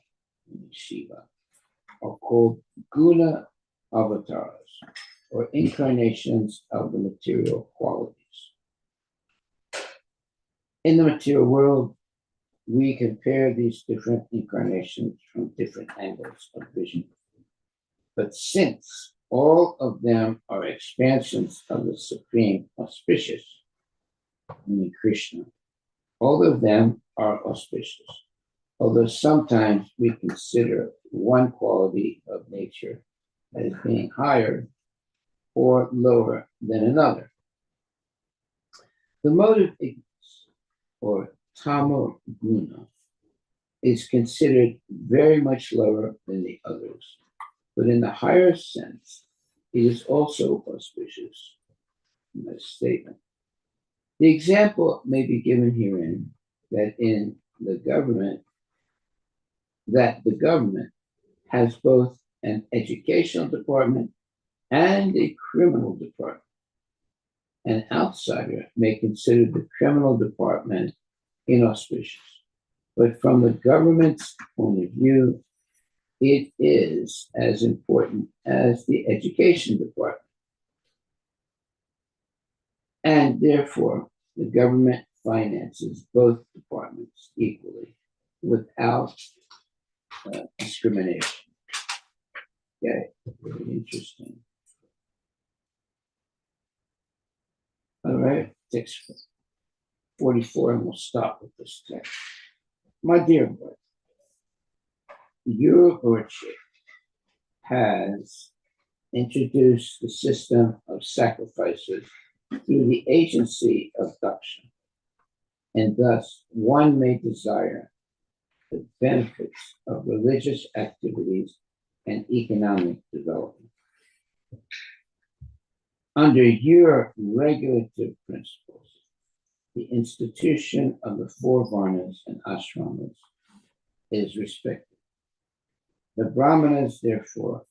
Speaker 1: Shiva, are called guna avatars, or incarnations of the material qualities. In the material world, we compare these different incarnations from different angles of vision. But since all of them are expansions of the Supreme Auspicious, meaning Krishna, all of them are auspicious, although sometimes we consider one quality of nature as being higher or lower than another. The mode of ignorance, or tamo guna, is considered very much lower than the others, but in the higher sense, it is also auspicious in this statement. The example may be given herein that the government has both an educational department and a criminal department. An outsider may consider the criminal department inauspicious, but from the government's point of view, it is as important as the education department. And therefore, the government finances both departments equally without discrimination. Okay, very interesting. All right, text 44, and we'll stop with this text. My dear Lord, your Lordship has introduced the system of sacrifices through the agency of daksha, and thus one may desire the benefits of religious activities and economic development. Under your regulative principles, the institution of the 4 varnas and ashramas is respected. The brahmanas, therefore,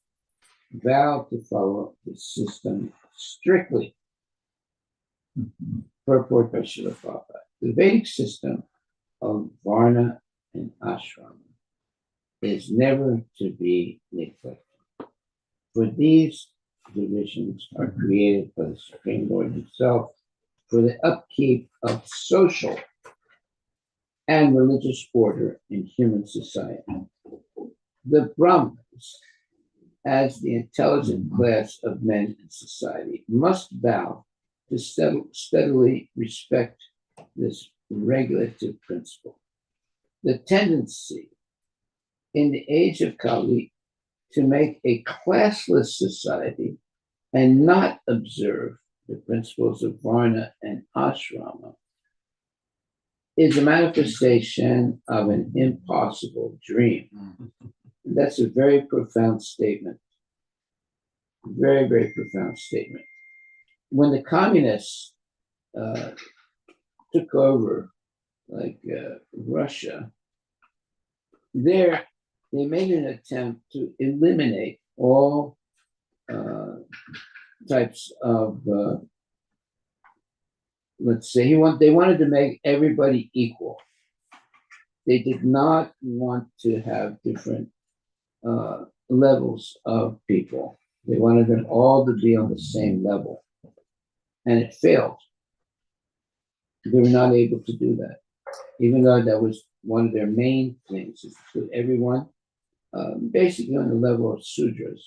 Speaker 1: vow to follow the system strictly. Purport by Srila Prabhupada. The Vedic system of varna and ashrama is never to be neglected, for these divisions are created by the Supreme Lord himself for the upkeep of social and religious order in human society. The Brahmins, as the intelligent class of men in society, must vow to steadily respect this regulative principle. The tendency in the age of Kali to make a classless society and not observe the principles of Varna and Ashrama is a manifestation of an impossible dream. That's a very profound statement. Very, very profound statement. when the communists took over, like Russia, they made an attempt to eliminate all types of, let's say, they wanted to make everybody equal. They did not want to have different levels of people. They wanted them all to be on the same level. And it failed. They were not able to do that, even though that was one of their main things, is to put everyone basically on the level of Sudras.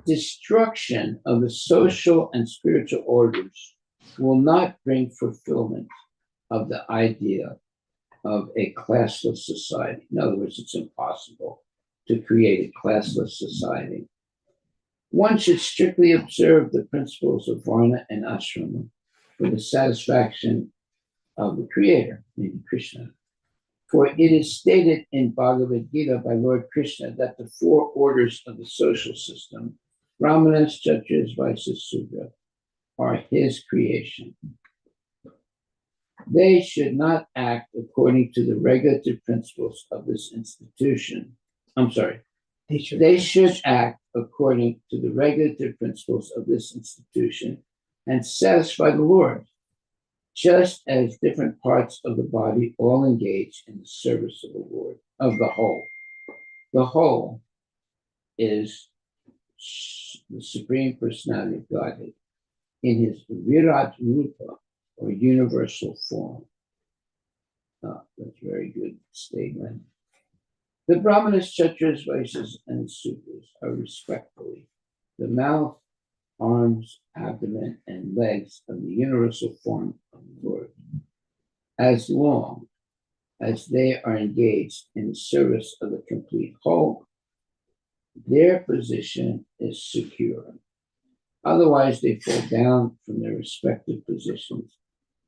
Speaker 1: Destruction of the social and spiritual orders will not bring fulfillment of the idea of a classless society. In other words, it's impossible to create a classless society. One should strictly observe the principles of Varna and Ashrama for the satisfaction of the Creator, meaning Krishna. For it is stated in Bhagavad Gita by Lord Krishna that the four orders of the social system, Brahmanas, Kshatriyas, Vaishyas, Sudra, are his creation. They should not act according to the regulative principles of this institution. They should act according to the regulative principles of this institution and satisfy the Lord, just as different parts of the body all engage in the service of the Lord, of the whole. The whole is the Supreme Personality of Godhead in his Virat Rupa, or universal form. That's a very good statement. The Brahmanas, Kshatriyas, Vaishyas, and Sudras are respectively the mouth, arms, abdomen, and legs of the universal form of the Lord. As long as they are engaged in the service of the complete whole, their position is secure. Otherwise, they fall down from their respective positions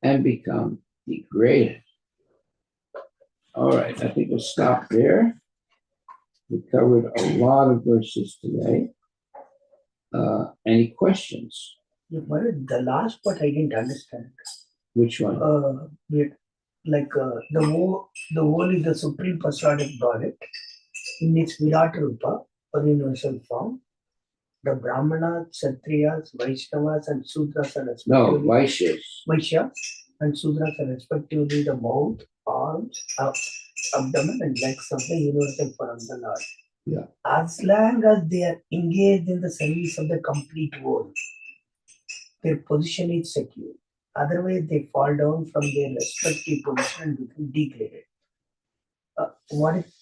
Speaker 1: and become degraded. All right, I think we'll stop there. We covered a lot of verses today. Any questions?
Speaker 2: The last part I didn't understand.
Speaker 1: Which one?
Speaker 2: The whole is the Supreme Personality of Godhead in its Virat Rupa, or universal form. The Brahmanas, Kshatriyas, Vaishnavas, and Sudras are respectively.
Speaker 1: No, Vaishyas.
Speaker 2: Vaishyas and Sudras are respectively the mouth, arms, abdomen, and legs of the universal form of the Lord.
Speaker 1: Yeah.
Speaker 2: As long as they are engaged in the service of the complete whole, their position is secure. Otherwise, they fall down from their respective position and become degraded.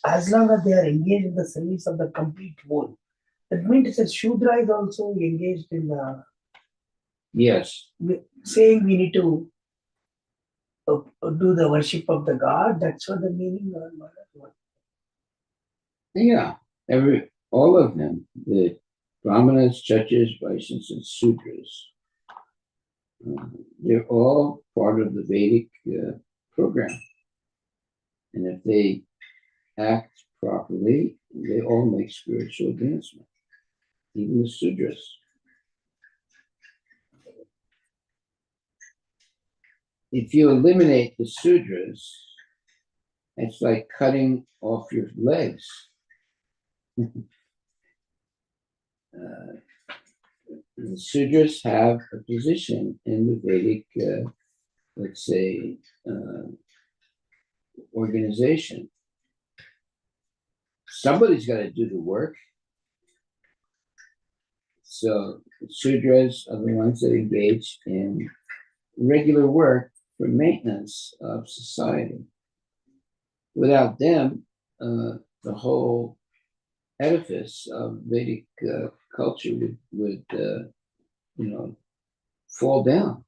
Speaker 2: As long as they are engaged in the service of the complete whole, that means that Shudra is also engaged in the.
Speaker 1: Yes.
Speaker 2: Saying we need to do the worship of the God. That's what the meaning.
Speaker 1: Yeah, all of them, the Brahmanas, Kshatriyas, Vaishyas, and Sudras, they're all part of the Vedic program. And if they act properly, they all make spiritual advancement, even the Sudras. If you eliminate the Sudras, it's like cutting off your legs. The Sudras have a position in the Vedic, let's say, organization. Somebody's got to do the work. So the Sudras are the ones that engage in regular work for maintenance of society. Without them, the whole edifice of Vedic culture would fall down.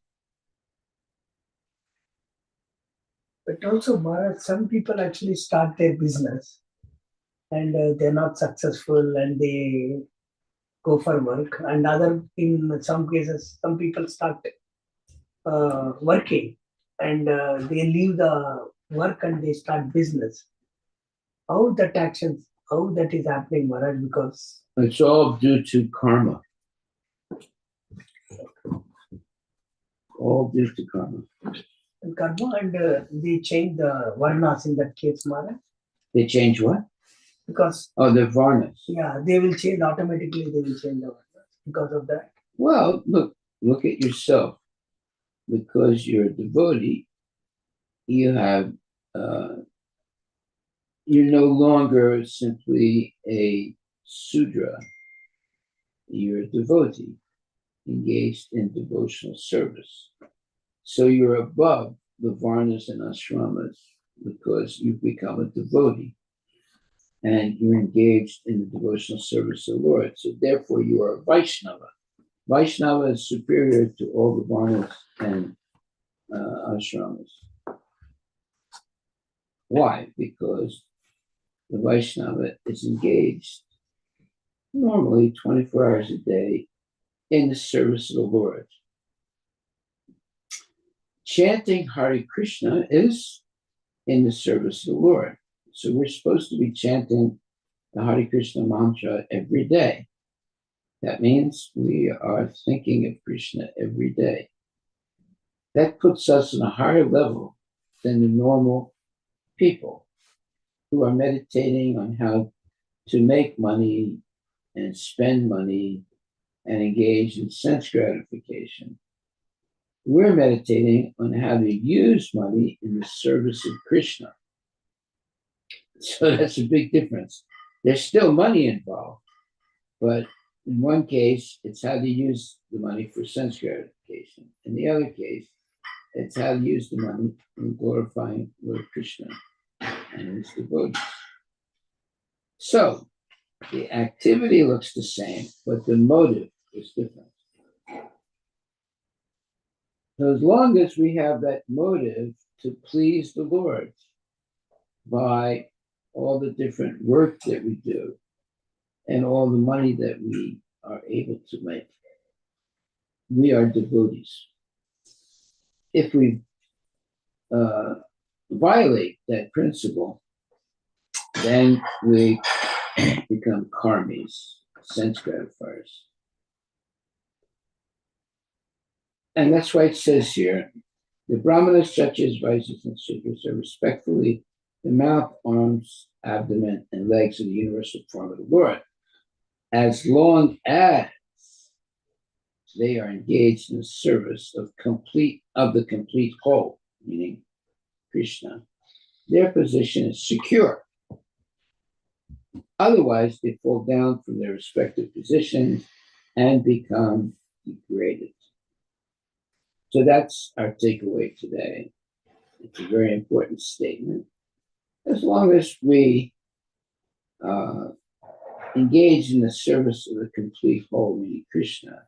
Speaker 2: But also, Maharaj, some people actually start their business and they're not successful and they go for work. And in some cases, some people start working and they leave the work and they start business. How that is happening, Maharaj? Because
Speaker 1: it's all due to karma. all due to karma.
Speaker 2: And karma, and they change the varnas in that case, Maharaj.
Speaker 1: They change what?
Speaker 2: Because
Speaker 1: Oh, the varnas.
Speaker 2: yeah, they will change automatically. They will change the varnas because of that.
Speaker 1: Well, look at yourself. Because you're a devotee, you have you're no longer simply a Sudra. You're a devotee engaged in devotional service. So you're above the varnas and ashramas because you've become a devotee and you're engaged in the devotional service of the Lord. So therefore you are a Vaishnava. Vaishnava is superior to all the varnas and ashramas. Why? Because the Vaishnava is engaged normally 24 hours a day in the service of the Lord. Chanting Hare Krishna is in the service of the Lord. So we're supposed to be chanting the Hare Krishna mantra every day. That means we are thinking of Krishna every day. That puts us on a higher level than the normal people who are meditating on how to make money and spend money and engage in sense gratification. We're meditating on how to use money in the service of Krishna. So that's a big difference. There's still money involved, but in one case, it's how to use the money for sense gratification. In the other case, it's how to use the money in glorifying Lord Krishna and his devotees. So the activity looks the same, but the motive is different. So as long as we have that motive to please the Lord by all the different work that we do and all the money that we are able to make, we are devotees. If we violate that principle, then we become karmis, sense gratifiers. And that's why it says here, the brahmanas, kshatriyas, vaishyas, and shudras are respectfully the mouth, arms, abdomen, and legs of the universal form of the Lord, as long as they are engaged in the service of the complete whole, meaning Krishna. Their position is secure. Otherwise, they fall down from their respective positions and become degraded. So that's our takeaway today. It's a very important statement. As long as we engage in the service of the complete whole, meaning Krishna,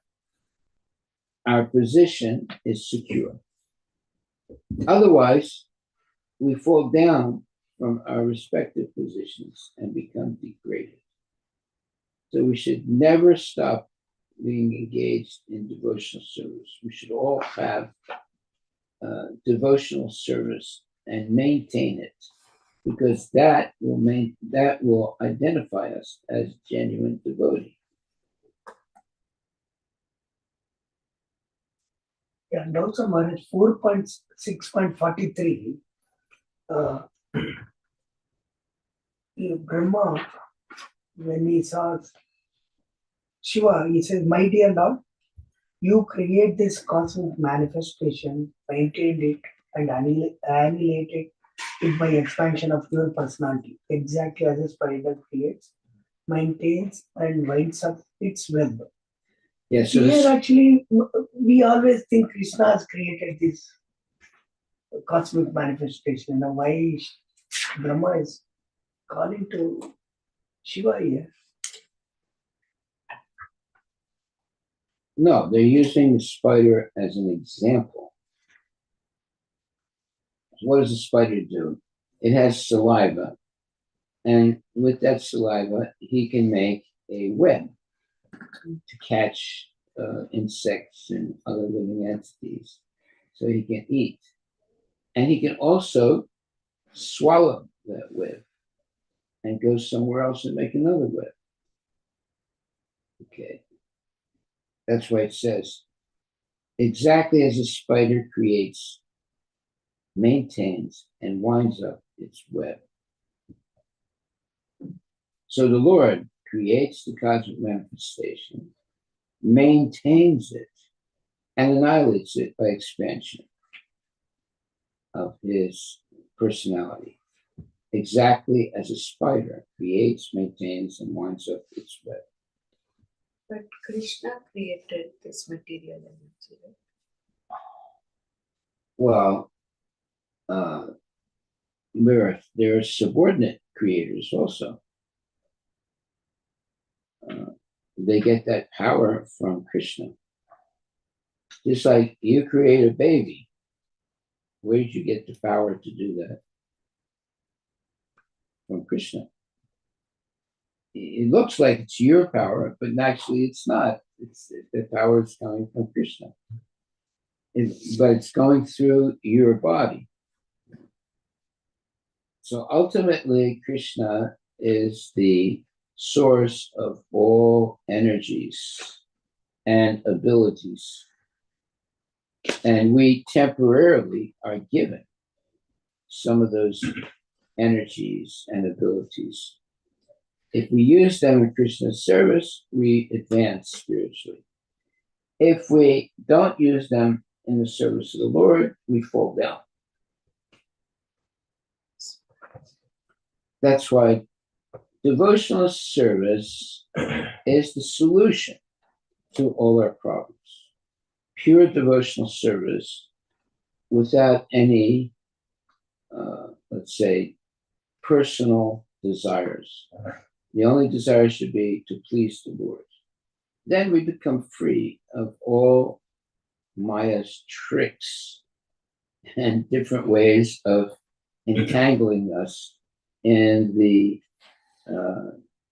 Speaker 1: our position is secure. Otherwise, we fall down from our respective positions and become degraded. So we should never stop being engaged in devotional service. We should all have devotional service and maintain it, because that will identify us as genuine devotee.
Speaker 2: Yeah, and also Maharaj 4.6.43, Brahma, when he saw Shiva, he says, "My dear Lord, you create this cosmic manifestation, maintained it, and annihilated it by expansion of your personality, exactly as a spider creates, maintains, and winds up its web."
Speaker 1: Yes, so
Speaker 2: Here, actually, we always think Krishna has created this cosmic manifestation. Now, why Brahma is calling to Shiva here?
Speaker 1: no, they're using the spider as an example. What does a spider do? It has saliva, and with that saliva, he can make a web to catch insects and other living entities, so he can eat. And he can also swallow that web and go somewhere else and make another web. Okay. That's why it says, exactly as a spider creates, maintains, and winds up its web. So the Lord creates the cosmic manifestation, maintains it, and annihilates it by expansion of his personality, exactly as a spider creates, maintains, and winds up its web.
Speaker 3: But Krishna created this material energy, right?
Speaker 1: Well, there are subordinate creators also. They get that power from Krishna. Just like you create a baby, where did you get the power to do that? From Krishna. It looks like it's your power, but actually it's not. The power is coming from Krishna. But it's going through your body. So ultimately, Krishna is the source of all energies and abilities. And we temporarily are given some of those energies and abilities. If we use them in Krishna's service, we advance spiritually. If we don't use them in the service of the Lord, we fall down. That's why devotional service is the solution to all our problems. Pure devotional service without any, let's say, personal desires. The only desire should be to please the Lord. Then we become free of all Maya's tricks and different ways of entangling us in the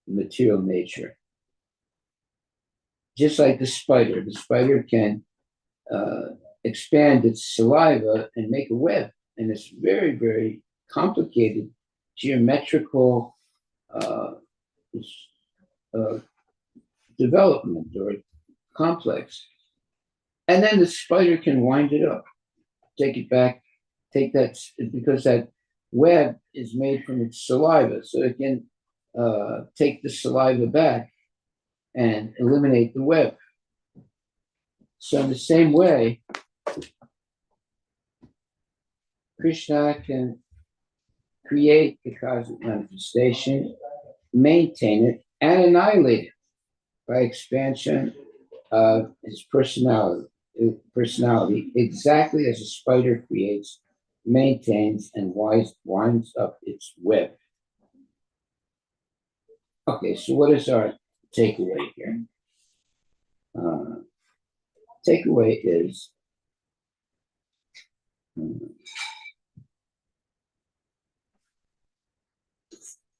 Speaker 1: material nature. Just like the spider can expand its saliva and make a web, and it's very, very complicated geometrical development or complex. And then the spider can wind it up, take it back, take that, because that web is made from its saliva, so it can take the saliva back and eliminate the web. So in the same way, Krishna can create the cosmic manifestation, maintain it, and annihilate it by expansion of his personality, exactly as a spider creates, maintains, and winds up its web. Okay, so what is our takeaway here? Takeaway is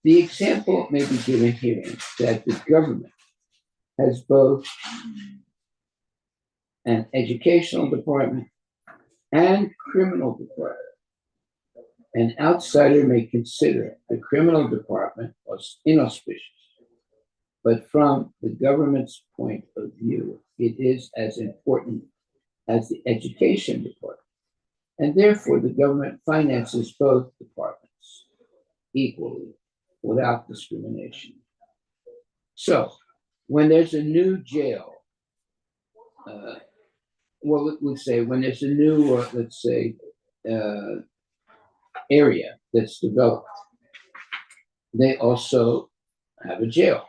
Speaker 1: the example may be given here that the government has both an educational department and criminal department. An outsider may consider the criminal department as inauspicious, but from the government's point of view, it is as important as the education department. And therefore, the government finances both departments equally without discrimination. So, when there's a new jail, let's say when there's a new, area that's developed, they also have a jail.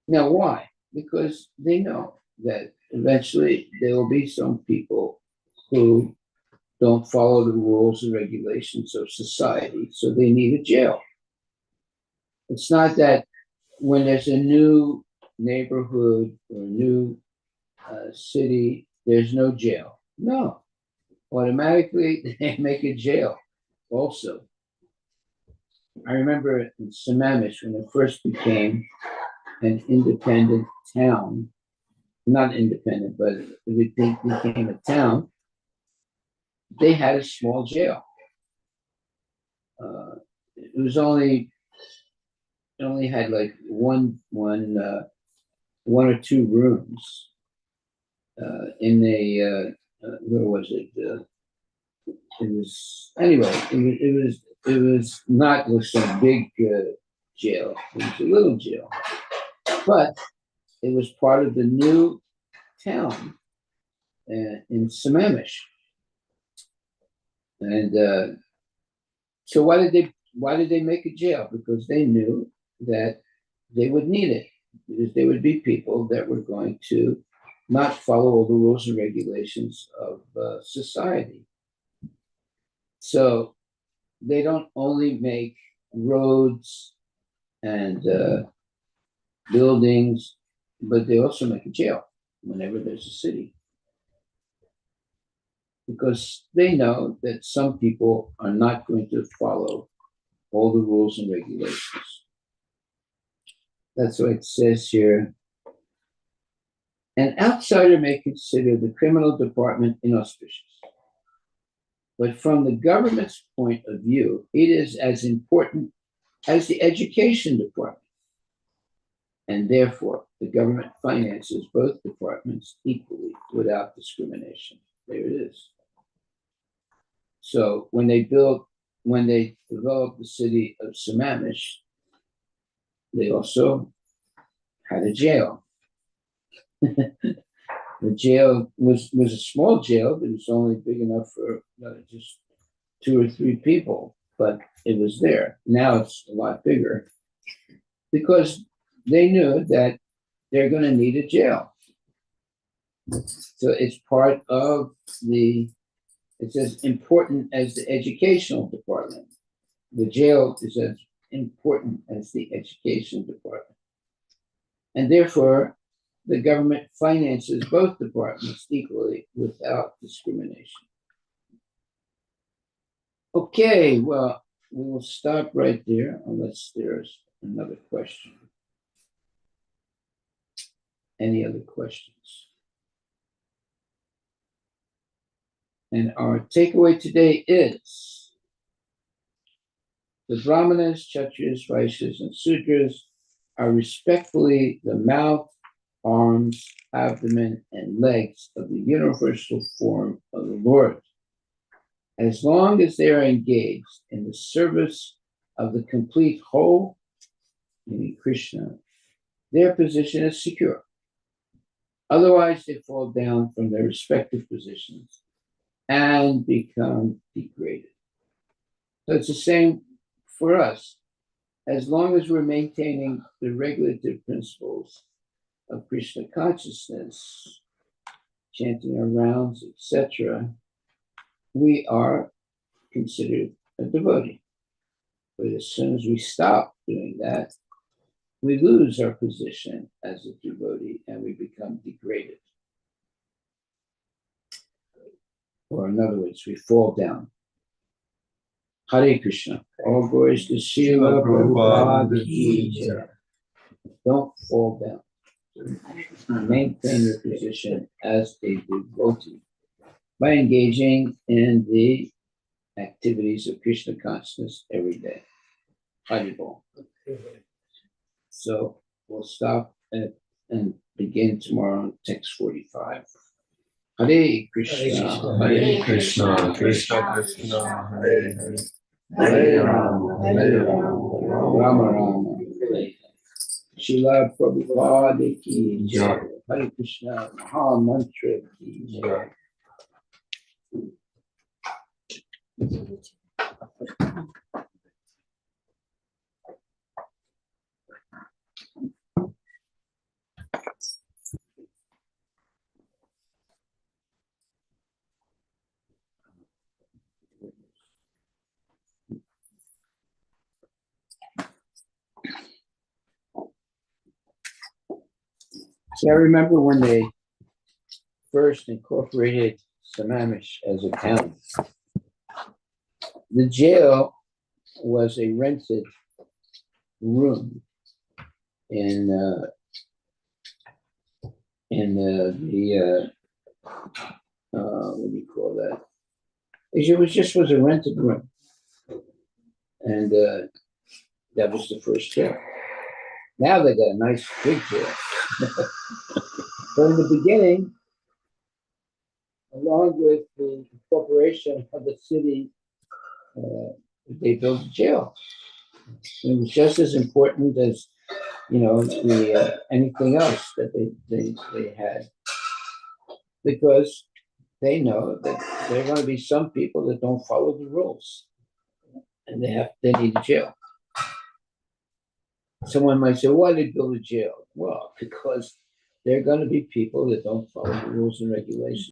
Speaker 1: Now, why? Because they know that eventually there will be some people who don't follow the rules and regulations of society, so they need a jail. It's not that when there's a new neighborhood or a new city, there's no jail. No, automatically they make a jail also. I remember in Sammamish when it first became an independent town, not independent, but it became a town, they had a small jail. It only had like one or two rooms, in a where was it? It was anyway. It was not like some big jail. It was a little jail, but it was part of the new town in Sammamish. And so why did they make a jail? Because they knew that they would need it, because there would be people that were going to not follow all the rules and regulations of society. So they don't only make roads and buildings, but they also make a jail whenever there's a city. Because they know that some people are not going to follow all the rules and regulations. That's what it says here. An outsider may consider the criminal department inauspicious, but from the government's point of view, it is as important as the education department. And therefore, the government finances both departments equally without discrimination. There it is. So when they developed the city of Sammamish, they also had a jail. The jail was a small jail, but it was only big enough for just 2 or 3 people, but it was there. Now it's a lot bigger because they knew that they're going to need a jail. So it's part of it's as important as the educational department. The jail is as important as the education department. And therefore, the government finances both departments equally without discrimination. Okay, well, we will stop right there unless there's another question. Any other questions? And our takeaway today is the Brahmanas, Kshatriyas, Vaishyas, and Sudras are respectfully the mouth, arms, abdomen, and legs of the universal form of the Lord. As long as they are engaged in the service of the complete whole, meaning Krishna, their position is secure. Otherwise, they fall down from their respective positions and become degraded. So it's the same for us. As long as we're maintaining the regulative principles of Krishna consciousness, chanting our rounds, etc., we are considered a devotee. But as soon as we stop doing that, we lose our position as a devotee and we become degraded. Or in other words, we fall down. Hare Krishna. All glories to Srila Prabhupada ki jai. Don't fall down. Maintain your position as a devotee by engaging in the activities of Krishna consciousness every day. Haribol. So we'll stop and begin tomorrow on text 45. Hare Krishna,
Speaker 4: Hare Krishna, Krishna Krishna, Hare Hare, Hare Rama,
Speaker 1: Rama Rama, Hare. Srila Prabhupada ki jai. Hare Krishna, Maha Mantra ki jai. So I remember when they first incorporated Sammamish as a town, the jail was a rented room in the what do you call that? It was a rented room, and that was the first jail. Now they got a nice big jail. But in the beginning, along with the corporation of the city, they built a jail. It was just as important as, the anything else that they had, because they know that there are going to be some people that don't follow the rules, and they need a jail. Someone might say, why did they build a jail? Well, because there are going to be people that don't follow the rules and regulations.